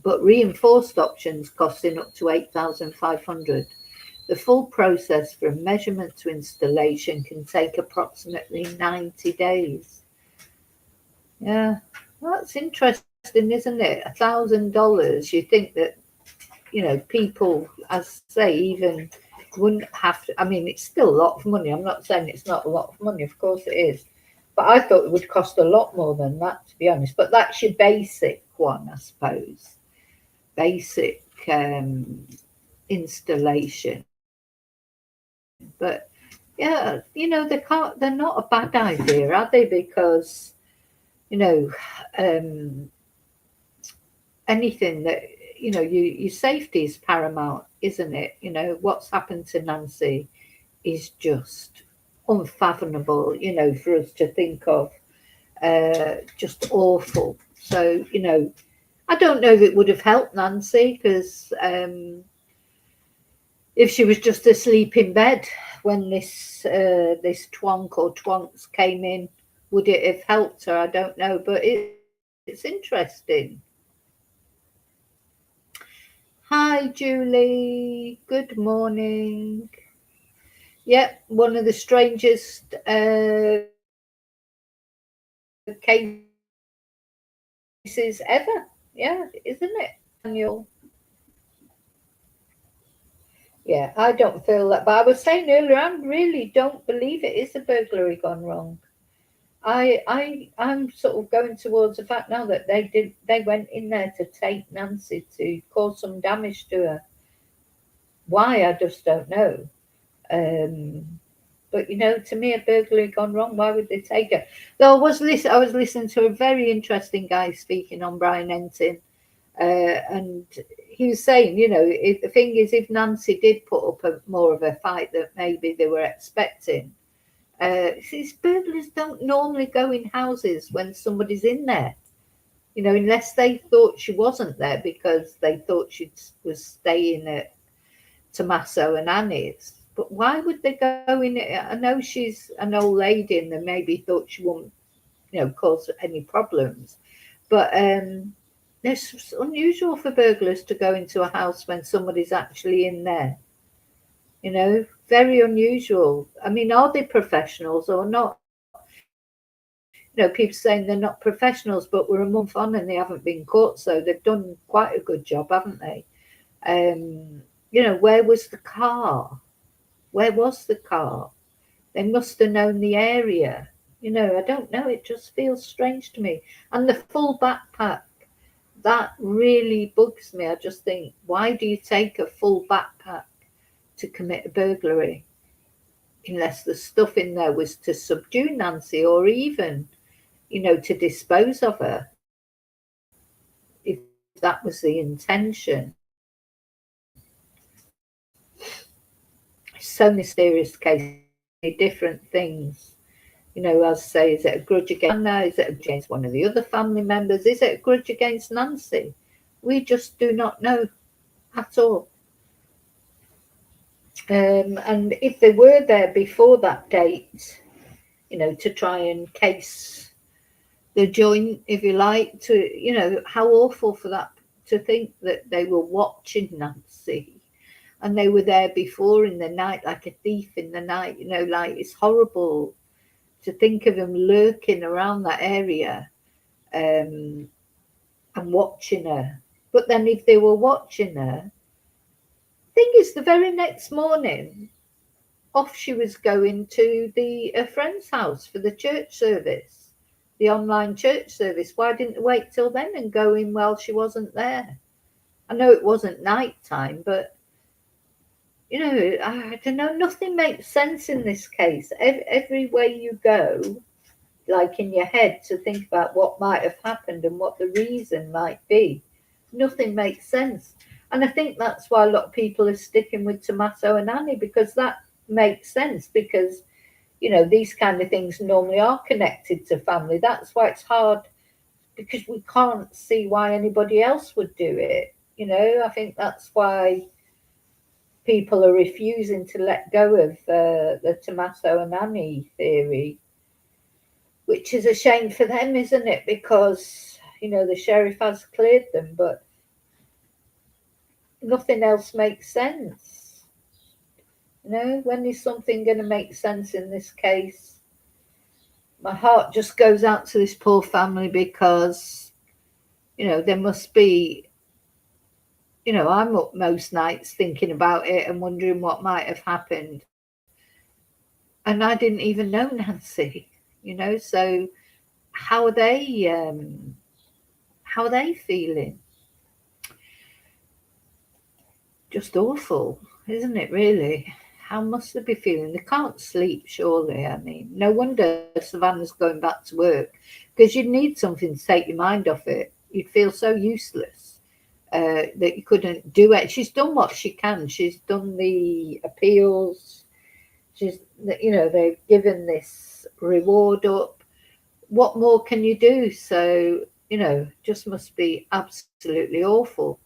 But reinforced options costing up to $8,500. The full process from measurement to installation can take approximately 90 days. Yeah, that's interesting, isn't it? $1,000. You think that, you know, people, as I say, even wouldn't have to. I mean, it's still a lot of money. I'm not saying it's not a lot of money. Of course it is. But I thought it would cost a lot more than that, to be honest. But that's your basic one, I suppose. Basic installation. But yeah, you know, they're not a bad idea, are they? Because, you know, anything that, you know, your safety is paramount, isn't it? You know, what's happened to Nancy is just unfathomable, you know, for us to think of. Just awful. So, you know, I don't know if it would have helped Nancy, because if she was just asleep in bed when this twonk or twonks came in, would it have helped her? I don't know, but it's interesting. Hi, Julie. Good morning. Yep, one of the strangest cases ever. Yeah, isn't it, Daniel? Yeah, I don't feel that. But I was saying earlier, I really don't believe it is a burglary gone wrong. I'm sort of going towards the fact now that they went in there to take Nancy, to cause some damage to her. Why, I just don't know. But you know, to me, a burglary gone wrong. Why would they take her? Though I was listening to a very interesting guy speaking on Brian Entin, and he was saying, you know, the thing is, if Nancy did put up more of a fight that maybe they were expecting, these burglars don't normally go in houses when somebody's in there, you know, unless they thought she wasn't there because they thought she was staying at Tommaso and Annie's. But why would they go in? I know she's an old lady and they maybe thought she wouldn't, you know, cause any problems. But it's unusual for burglars to go into a house when somebody's actually in there. You know, very unusual. I mean, are they professionals or not? You know, people saying they're not professionals, but we're a month on and they haven't been caught. So they've done quite a good job, haven't they? You know, where was the car? Where was the car? They must have known the area. You know, I don't know. It just feels strange to me. And the full backpack, that really bugs me. I just think, why do you take a full backpack to commit a burglary? Unless the stuff in there was to subdue Nancy or even, you know, to dispose of her. If that was the intention. So mysterious case, different things. You know, as I say, is it a grudge against Anna? Is it against one of the other family members? Is it a grudge against Nancy? We just do not know at all. And if they were there before that date, you know, to try and case the joint, if you like, to, you know, how awful for that, to think that they were watching Nancy and they were there before in the night, like a thief in the night, you know, like it's horrible to think of them lurking around that area and watching her. But then if they were watching her, thing is, the very next morning, off she was going to a friend's house for the church service, the online church service. Why didn't they wait till then and go in while she wasn't there? I know it wasn't night time, but you know, I don't know, nothing makes sense in this case. Every way you go, like in your head, to think about what might have happened and what the reason might be, nothing makes sense. And I think that's why a lot of people are sticking with Tommaso and Annie, because that makes sense, because, you know, these kind of things normally are connected to family. That's why it's hard, because we can't see why anybody else would do it. You know, I think that's why people are refusing to let go of the Tommaso and Annie theory, which is a shame for them, isn't it? Because, you know, the sheriff has cleared them, but nothing else makes sense. You know, when is something going to make sense in this case? My heart just goes out to this poor family, because, you know, there must be, you know, I'm up most nights thinking about it and wondering what might have happened. And I didn't even know Nancy. you know. So how are they feeling? Just awful, isn't it, really? How must they be feeling? They can't sleep, surely. I mean, no wonder Savannah's going back to work, because you'd need something to take your mind off it. You'd feel so useless that you couldn't do it. She's done what she can. She's done the appeals. She's, you know, they've given this reward up. What more can you do? So, you know, just must be absolutely awful.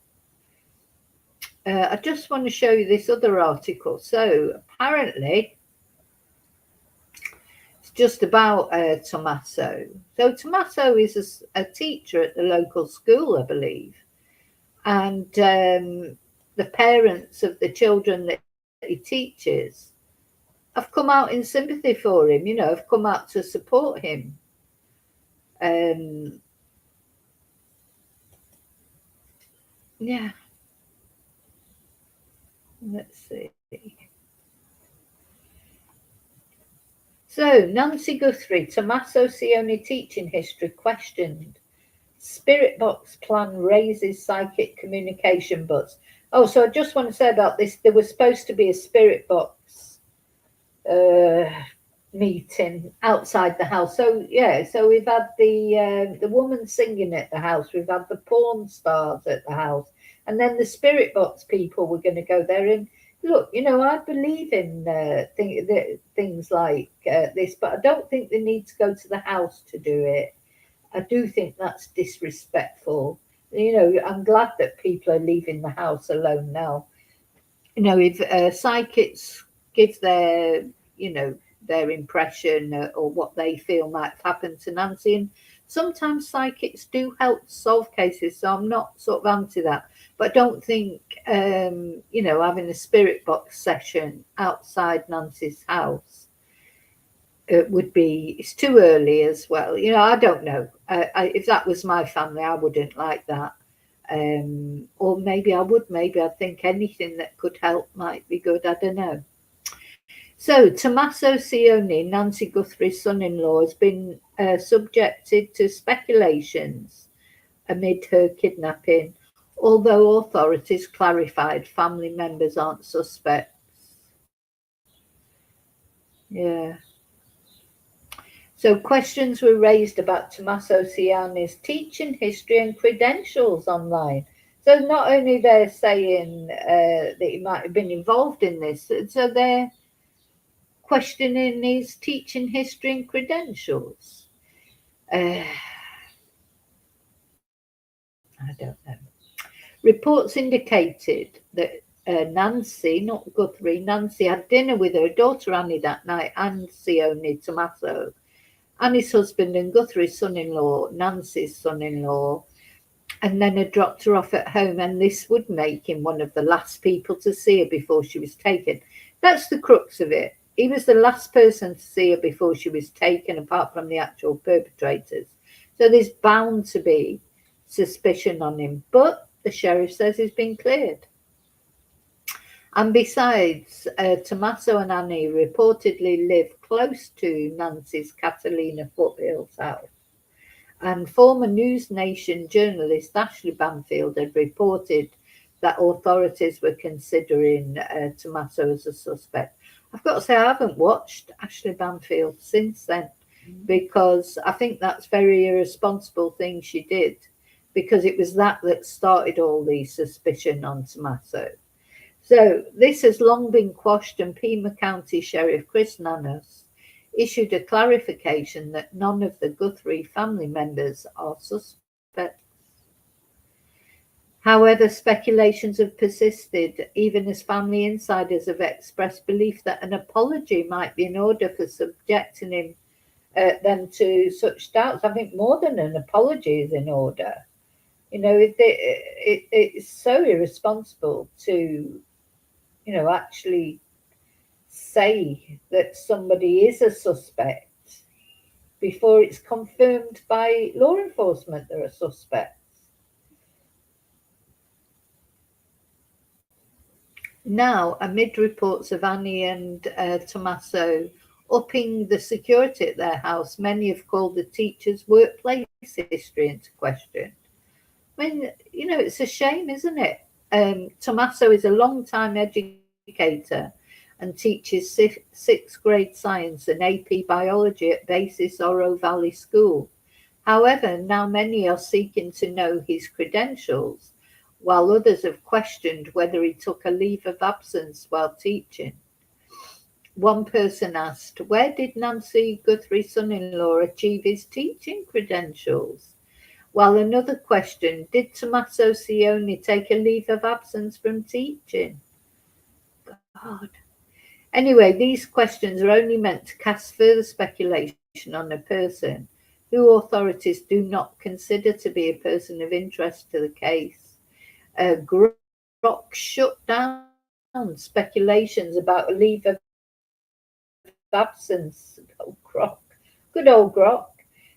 I just want to show you this other article. So apparently it's just about Tommaso. So Tommaso is a teacher at the local school, I believe. And the parents of the children that he teaches have come out in sympathy for him, you know, have come out to support him. Yeah. Let's see. So, Nancy Guthrie, Tommaso Cioni teaching history questioned. Spirit box plan raises psychic communication buzz. Oh, so I just want to say about this, there was supposed to be a spirit box meeting outside the house. So, yeah, so we've had the woman singing at the house. We've had the porn stars at the house. And then the spirit box people were going to go there. And look, you know, I believe in things like this, but I don't think they need to go to the house to do it. I do think that's disrespectful. You know, I'm glad that people are leaving the house alone now. You know, if psychics give their, you know, their impression or what they feel might have happened to Nancy, and sometimes psychics do help solve cases, so I'm not sort of anti that. But I don't think, you know, having a spirit box session outside Nancy's house would be, it's too early as well. You know, I don't know. If that was my family, I wouldn't like that. Or maybe I would. Maybe I think anything that could help might be good. I don't know. So Tommaso Cioni, Nancy Guthrie's son-in-law, has been subjected to speculations amid her kidnapping, although authorities clarified family members aren't suspects. Yeah. So questions were raised about Tommaso Cioni's teaching history and credentials online. So not only they're saying that he might have been involved in this, so they're questioning his teaching history and credentials. I don't know. Reports indicated that Nancy, not Guthrie, Nancy had dinner with her daughter Annie that night, and Cioni, Tommaso, and his husband and Guthrie's son-in-law, Nancy's son-in-law, and then had dropped her off at home, and this would make him one of the last people to see her before she was taken. That's the crux of it. He was the last person to see her before she was taken, apart from the actual perpetrators. So there's bound to be suspicion on him, but the sheriff says he's been cleared. And besides, Tommaso and Annie reportedly live close to Nancy's Catalina Foothills house. And former News Nation journalist Ashley Banfield had reported that authorities were considering Tommaso as a suspect. I've got to say, I haven't watched Ashley Banfield since then, because I think that's very irresponsible thing she did, because it was that started all the suspicion on Tommaso. So this has long been quashed, and Pima County Sheriff Chris Nanos issued a clarification that none of the Guthrie family members are suspects. However, speculations have persisted, even as family insiders have expressed belief that an apology might be in order for subjecting them to such doubts. I think more than an apology is in order. You know, it's so irresponsible to, you know, actually say that somebody is a suspect before it's confirmed by law enforcement they're a suspect. Now, amid reports of Annie and Tommaso upping the security at their house. Many have called the teacher's workplace history into question. I mean, you know, it's a shame, isn't it? Tommaso is a long-time educator and teaches sixth grade science and AP biology at Basis Oro Valley School. However, now many are seeking to know his credentials, while others have questioned whether he took a leave of absence while teaching. One person asked, where did Nancy Guthrie's son-in-law achieve his teaching credentials? While another questioned, did Tommaso Cioni take a leave of absence from teaching? God. Anyway, these questions are only meant to cast further speculation on a person who authorities do not consider to be a person of interest to the case. Grok shut down speculations about a leave of absence. Oh, Grok. Good old Grok.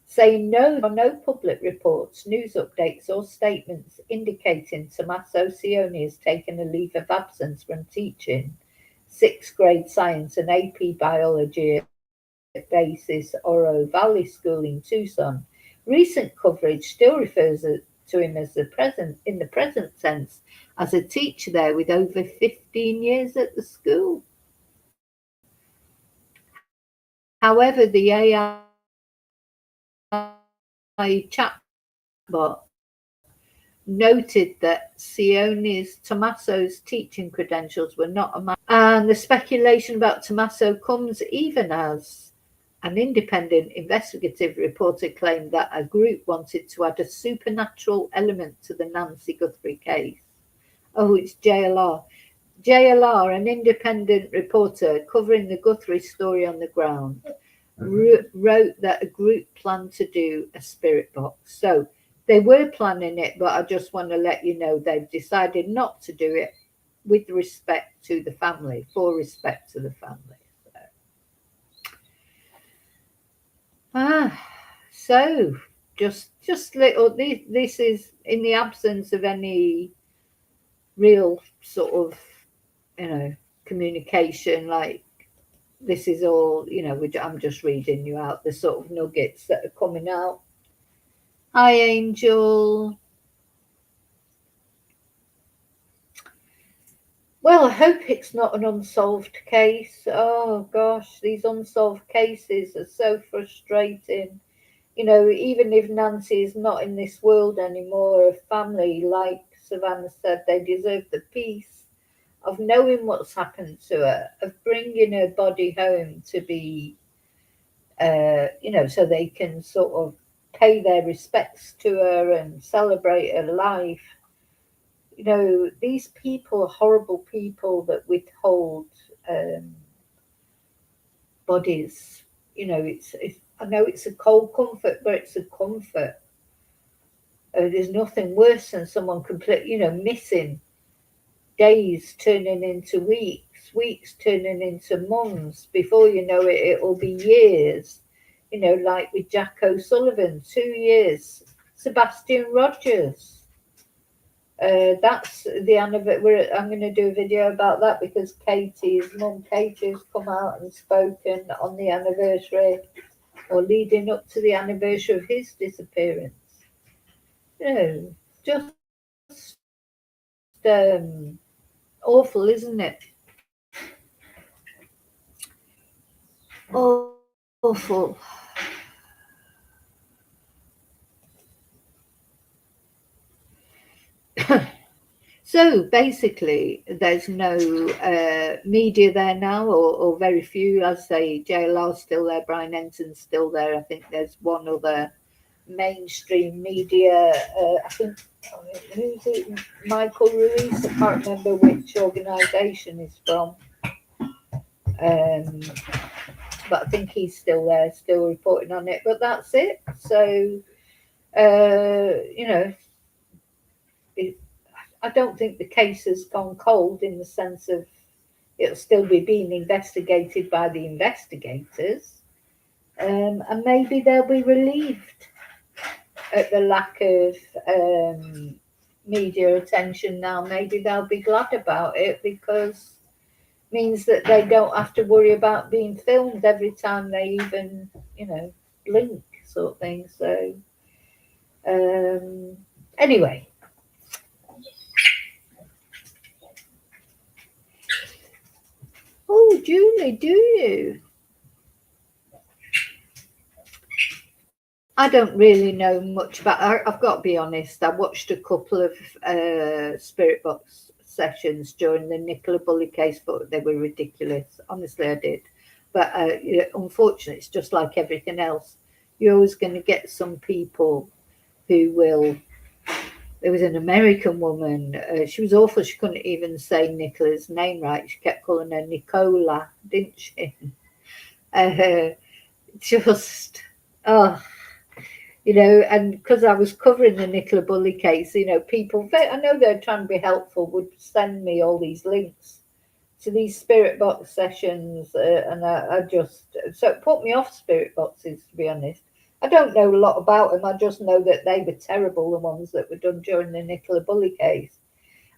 Saying no public reports, news updates, or statements indicating Tommaso Cioni has taken a leave of absence from teaching sixth grade science and AP biology at Basis Oro Valley School in Tucson. Recent coverage still refers to him as in the present tense as a teacher there with over 15 years at the school. However, the AI chatbot noted that Tommaso's teaching credentials were not a match, and the speculation about Tommaso comes even as an independent investigative reporter claimed that a group wanted to add a supernatural element to the Nancy Guthrie case. Oh, it's JLR. JLR, an independent reporter covering the Guthrie story on the ground, wrote that a group planned to do a spirit box. So they were planning it, but I just want to let you know they've decided not to do it with respect to the family, for respect to the family. So just little. This is in the absence of any real sort of, you know, communication. Like this is all, you know, which I'm just reading you out the sort of nuggets that are coming out. Hi, Angel. Well, I hope it's not an unsolved case. Oh gosh, these unsolved cases are so frustrating. You know, even if Nancy is not in this world anymore, her family, like Savannah said, they deserve the peace of knowing what's happened to her, of bringing her body home to be, you know, so they can sort of pay their respects to her and celebrate her life. You know, these people are horrible people that withhold bodies. You know, it's I know it's a cold comfort, but it's a comfort. There's nothing worse than someone completely, you know, missing, days turning into weeks, weeks turning into months. Before you know it, it will be years. You know, like with Jack O'Sullivan, 2 years. Sebastian Rogers. That's the anniversary. I'm going to do a video about that because Katie's mum, Katie, has come out and spoken on the anniversary or leading up to the anniversary of his disappearance. You know, just awful, isn't it? Awful. So basically, there's no media there now, or very few. As I say, JLR's still there, Brian Ensign's still there. I think there's one other mainstream media. I think, who's it? Michael Ruiz. I can't remember which organisation he's from. But I think he's still there, still reporting on it. But that's it. So, you know, I don't think the case has gone cold in the sense of it'll still be being investigated by the investigators. And maybe they'll be relieved at the lack of media attention now. Maybe they'll be glad about it because, means that they don't have to worry about being filmed every time they even, blink, sort of thing. So, anyway. Oh, Julie, do you? I don't really know much about. I've got to be honest. I watched a couple of spirit box sessions during the Nicola Bully case, but they were ridiculous. Honestly, I did. But unfortunately, it's just like everything else. You're always going to get some people who will. There was an American woman. She was awful. She couldn't even say Nicola's name right. She kept calling her Nicola, didn't she? Just and because I was covering the Nicola Bully case, people, I know they're trying to be helpful, would send me all these links to these spirit box sessions, and I just, so it put me off spirit boxes, to be honest. I don't know a lot about them. I just know that they were terrible, the ones that were done during the Nicola Bully case.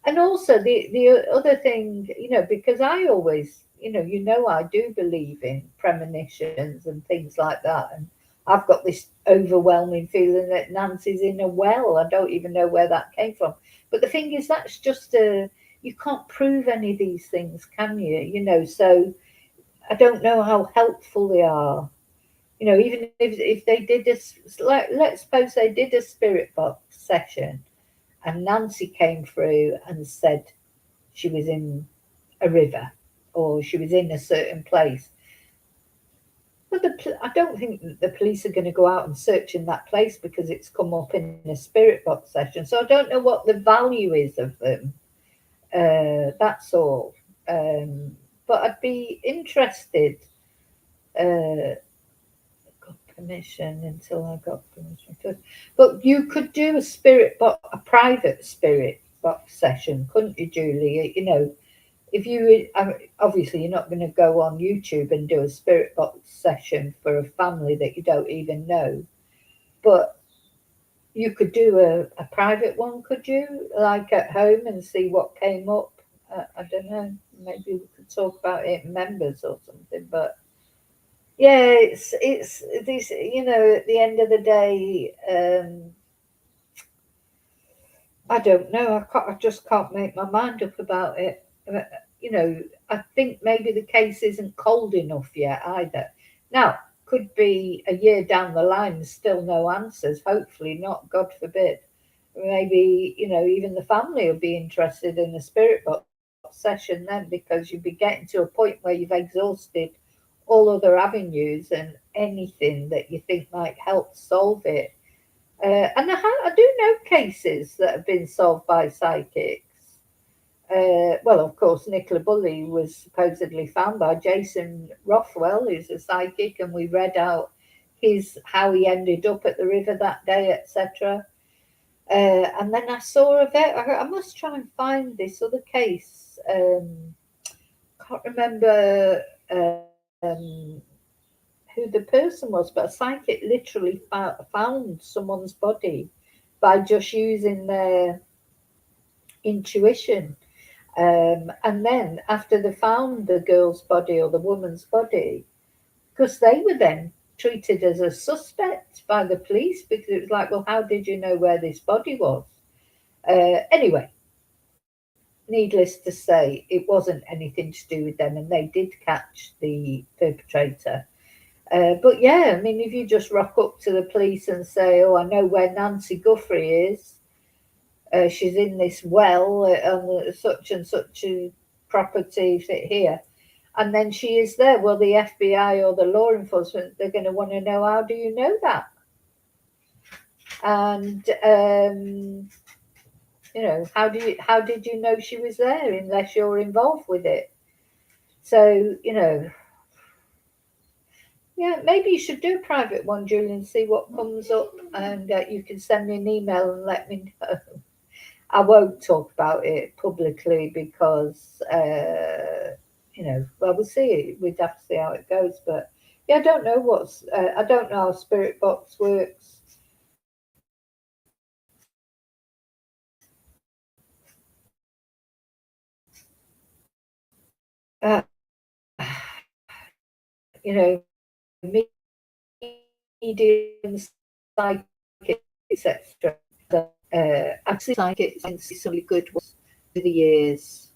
And also the other thing, because I always, I do believe in premonitions and things like that. And I've got this overwhelming feeling that Nancy's in a well. I don't even know where that came from. But the thing is, that's just you can't prove any of these things, can you? So I don't know how helpful they are. Even if they did let's suppose they did a spirit box session and Nancy came through and said she was in a river or she was in a certain place. But I don't think that the police are going to go out and search in that place because it's come up in a spirit box session. So I don't know what the value is of them. That's all. But I'd be interested. Permission until I got permission. But you could do a private spirit box session, couldn't you, Julie? If you obviously you're not going to go on YouTube and do a spirit box session for a family that you don't even know, but you could do a private one, could you? Like at home and see what came up. I don't know. Maybe we could talk about it in members or something, but. Yeah, it's this, at the end of the day, I don't know. I just can't make my mind up about it. I think maybe the case isn't cold enough yet either. Now, could be a year down the line and still no answers. Hopefully not, God forbid. Maybe, even the family will be interested in a spirit box session then, because you'd be getting to a point where you've exhausted all other avenues and anything that you think might help solve it. And I do know cases that have been solved by psychics. Well, of course, Nicola Bully was supposedly found by Jason Rothwell, who's a psychic, and we read out how he ended up at the river that day, etc. And then I saw I must try and find this other case. Can't remember who the person was, but a psychic literally found someone's body by just using their intuition. And then after they found the girl's body or the woman's body, because they were then treated as a suspect by the police, because it was like, well, how did you know where this body was? Anyway, needless to say, it wasn't anything to do with them, and they did catch the perpetrator. But yeah, I mean, if you just rock up to the police and say, oh, I know where Nancy Guthrie is, she's in this well on such and such a property here, and then she is there. Well, the FBI or the law enforcement, they're going to want to know, how do you know that? And how did you know she was there unless you're involved with it? So yeah, maybe you should do a private one, Julie, and see what comes up, and you can send me an email and let me know. I won't talk about it publicly because, well, we'll see. We'd have to see how it goes. But yeah, I don't know I don't know how Spirit Box works. uh, you know, mediums, psychics, etc. I've seen psychics and some really good ones over the years,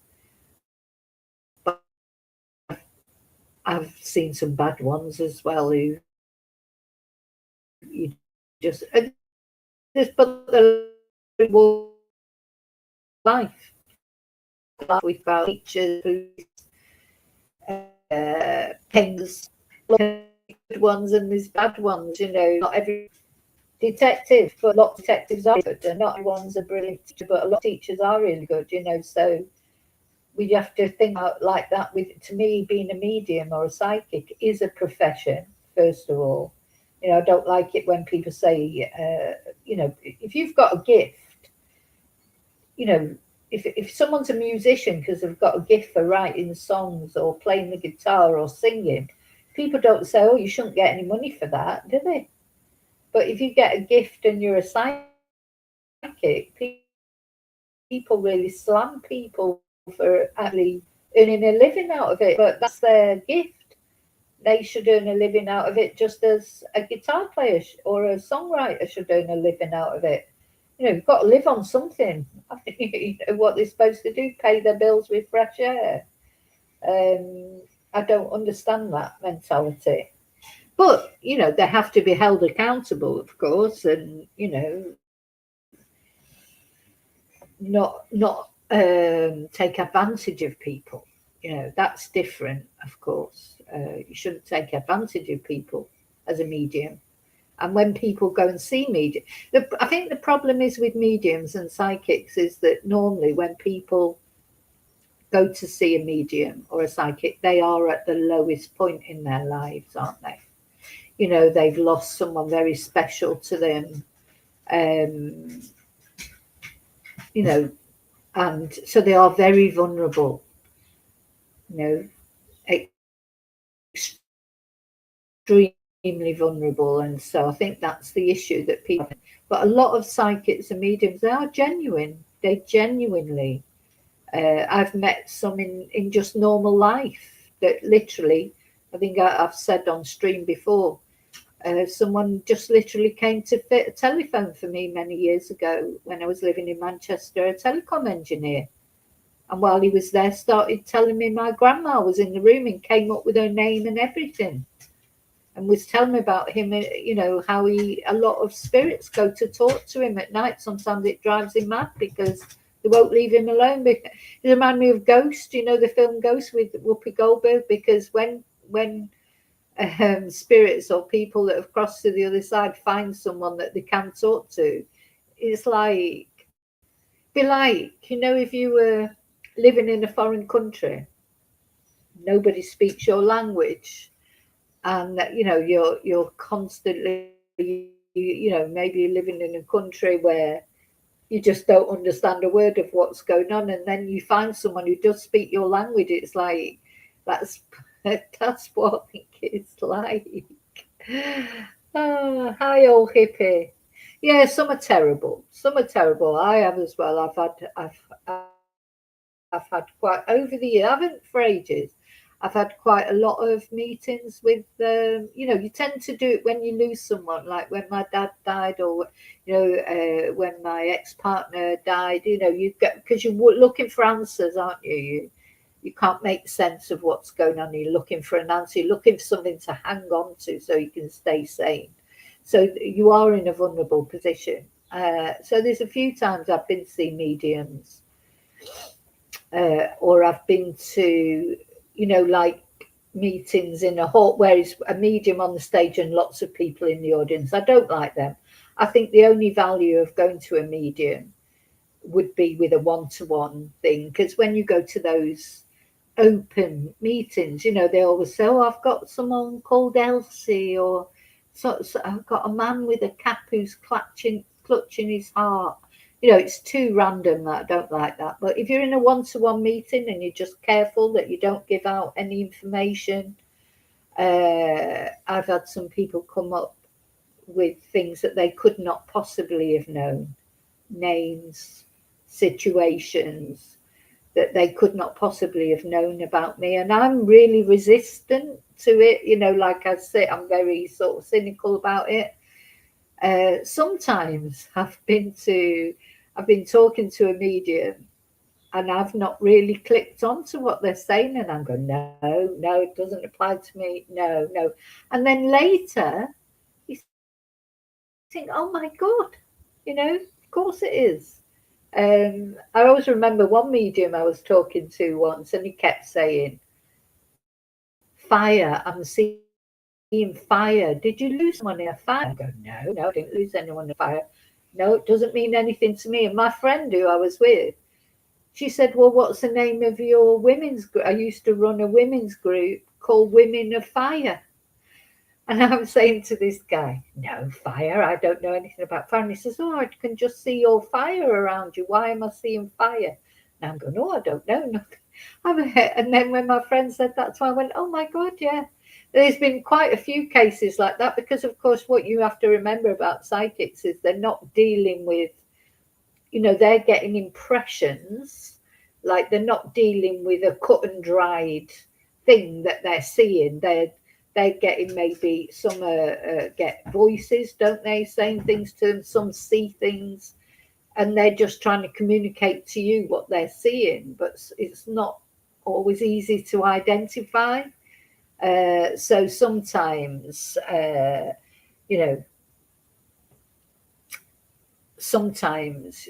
but I've seen some bad ones as well who you just put the life. We've got teachers, things, good ones and there's bad ones. You know, not every detective, but a lot of detectives are good, and not everyone's a brilliant teacher, but a lot of teachers are really good. You know, so we have to think about like that. With to me, being a medium or a psychic is a profession. First of all, you know, I don't like it when people say, you know, if you've got a gift, you know, if someone's a musician because they've got a gift for writing songs or playing the guitar or singing, people don't say, oh, you shouldn't get any money for that, do they? But if you get a gift and you're a psychic, people really slam people for actually earning a living out of it, but that's their gift. They should earn a living out of it just as a guitar player or a songwriter should earn a living out of it. You know, you've got to live on something. You know what they're supposed to do, pay their bills with fresh air. I don't understand that mentality. But, you know, they have to be held accountable, of course, and, you know, not take advantage of people. You know, that's different, of course. You shouldn't take advantage of people as a medium. And when people go and see medium, I think the problem is with mediums and psychics is that normally when people go to see a medium or a psychic, they are at the lowest point in their lives, aren't they? You know, they've lost someone very special to them. You know, and so they are very vulnerable, you know, extremely vulnerable. And so I think that's the issue that people, but a lot of psychics and mediums, they are genuine. They genuinely, I've met some in just normal life that literally, I think I've said on stream before, someone just literally came to fit a telephone for me many years ago when I was living in Manchester, a telecom engineer. And while he was there, started telling me my grandma was in the room and came up with her name and everything. And was telling me about him, you know, how a lot of spirits go to talk to him at night. Sometimes it drives him mad because they won't leave him alone. It reminds me of Ghost, you know, the film Ghost with Whoopi Goldberg, because when spirits or people that have crossed to the other side find someone that they can talk to, it's like, you know, if you were living in a foreign country, nobody speaks your language, and you know you're constantly, you know, maybe you're living in a country where you just don't understand a word of what's going on, and then you find someone who does speak your language. It's like that's what I think it's like. Oh, hi, old hippie. Yeah, some are terrible. Some are terrible. I have as well. I've had quite over the year. I haven't for ages. I've had quite a lot of meetings with, you know, you tend to do it when you lose someone, like when my dad died, or, you know, when my ex-partner died. You know, you get, because you're looking for answers, aren't you? You can't make sense of what's going on. You're looking for an answer. You're looking for something to hang on to so you can stay sane. So you are in a vulnerable position. So there's a few times I've been to see mediums, or I've been to, you know, like meetings in a hall where it's a medium on the stage and lots of people in the audience. I don't like them. I think the only value of going to a medium would be with a one-to-one thing, because when you go to those open meetings, you know, they always say, oh, I've got someone called Elsie, or so I've got a man with a cap who's clutching his heart. You know, it's too random. That I don't like that. But if you're in a one-to-one meeting and you're just careful that you don't give out any information, I've had some people come up with things that they could not possibly have known, names, situations, that they could not possibly have known about me. And I'm really resistant to it. You know, like I say, I'm very sort of cynical about it. Sometimes I've been talking to a medium and I've not really clicked on to what they're saying, and I'm going, no, it doesn't apply to me. No. And then later you think, oh my God, you know, of course it is. I always remember one medium I was talking to once, and he kept saying, fire, I'm seeing fire. Did you lose someone in a fire? I go, no, I didn't lose anyone in a fire. No, it doesn't mean anything to me. And my friend who I was with, she said, well, what's the name of your women's group? I used to run a women's group called Women of Fire. And I'm saying to this guy, no, fire, I don't know anything about fire. And he says, oh, I can just see your fire around you. Why am I seeing fire? And I'm going, oh, I don't know nothing. And then when my friend said that, so I went, oh my God, yeah. There's been quite a few cases like that, because of course what you have to remember about psychics is they're not dealing with, you know, they're getting impressions, like they're not dealing with a cut and dried thing that they're seeing. They're getting, maybe some get voices, don't they, saying things to them, some see things, and they're just trying to communicate to you what they're seeing, but it's not always easy to identify. So sometimes, you know, sometimes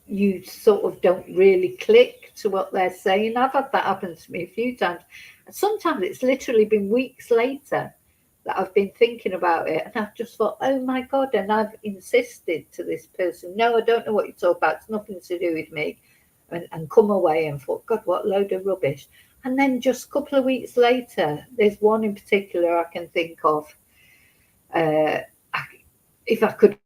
you sort of don't really click to what they're saying. I've had that happen to me a few times. And sometimes it's literally been weeks later that I've been thinking about it, and I've just thought, oh my God, and I've insisted to this person, no, I don't know what you talk about, it's nothing to do with me, and come away and thought, God, what a load of rubbish. And then just a couple of weeks later, there's one in particular I can think of. If I could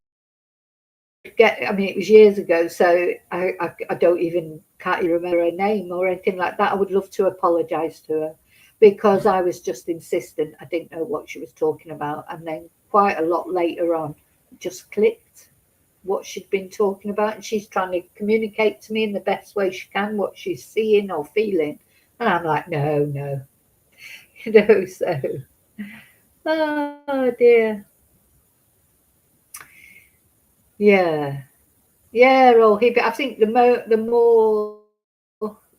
I mean, it was years ago, so I can't even remember her name or anything like that. I would love to apologise to her, because I was just insistent. I didn't know what she was talking about. And then quite a lot later on, it just clicked what she'd been talking about. And she's trying to communicate to me in the best way she can, what she's seeing or feeling. And I'm like, no. You know, so, oh dear. Yeah, or I think the more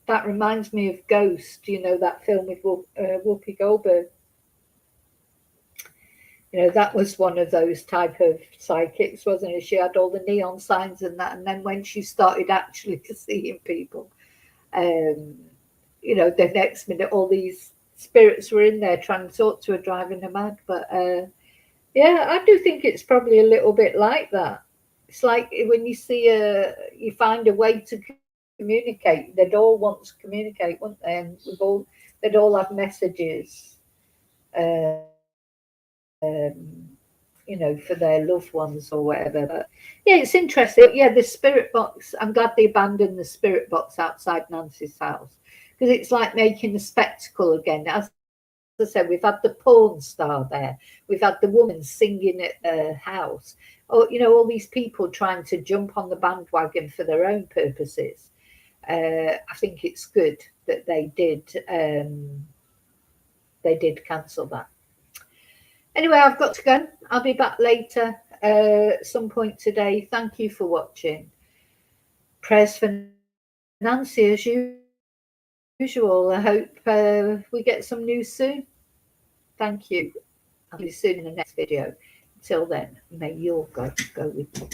that reminds me of Ghost, you know, that film with Whoopi Goldberg. You know, that was one of those type of psychics, wasn't it? She had all the neon signs and that, and then when she started actually seeing people, you know, the next minute all these spirits were in there trying to talk to her, driving her mad. But yeah, I do think it's probably a little bit like that. It's like when you see you find a way to communicate. They'd all want to communicate, wouldn't they? And they'd all have messages, you know, for their loved ones or whatever. But yeah, it's interesting. Yeah, the spirit box. I'm glad they abandoned the spirit box outside Nancy's house, because it's like making a spectacle again. As I said, we've had the porn star there. We've had the woman singing at her house. Or, you know, all these people trying to jump on the bandwagon for their own purposes. I think it's good that they did cancel that. Anyway, I've got to go. I'll be back later at some point today. Thank you for watching. Prayers for Nancy as usual. I hope we get some news soon. Thank you. I'll see you soon in the next video. Until then, may your God go with you.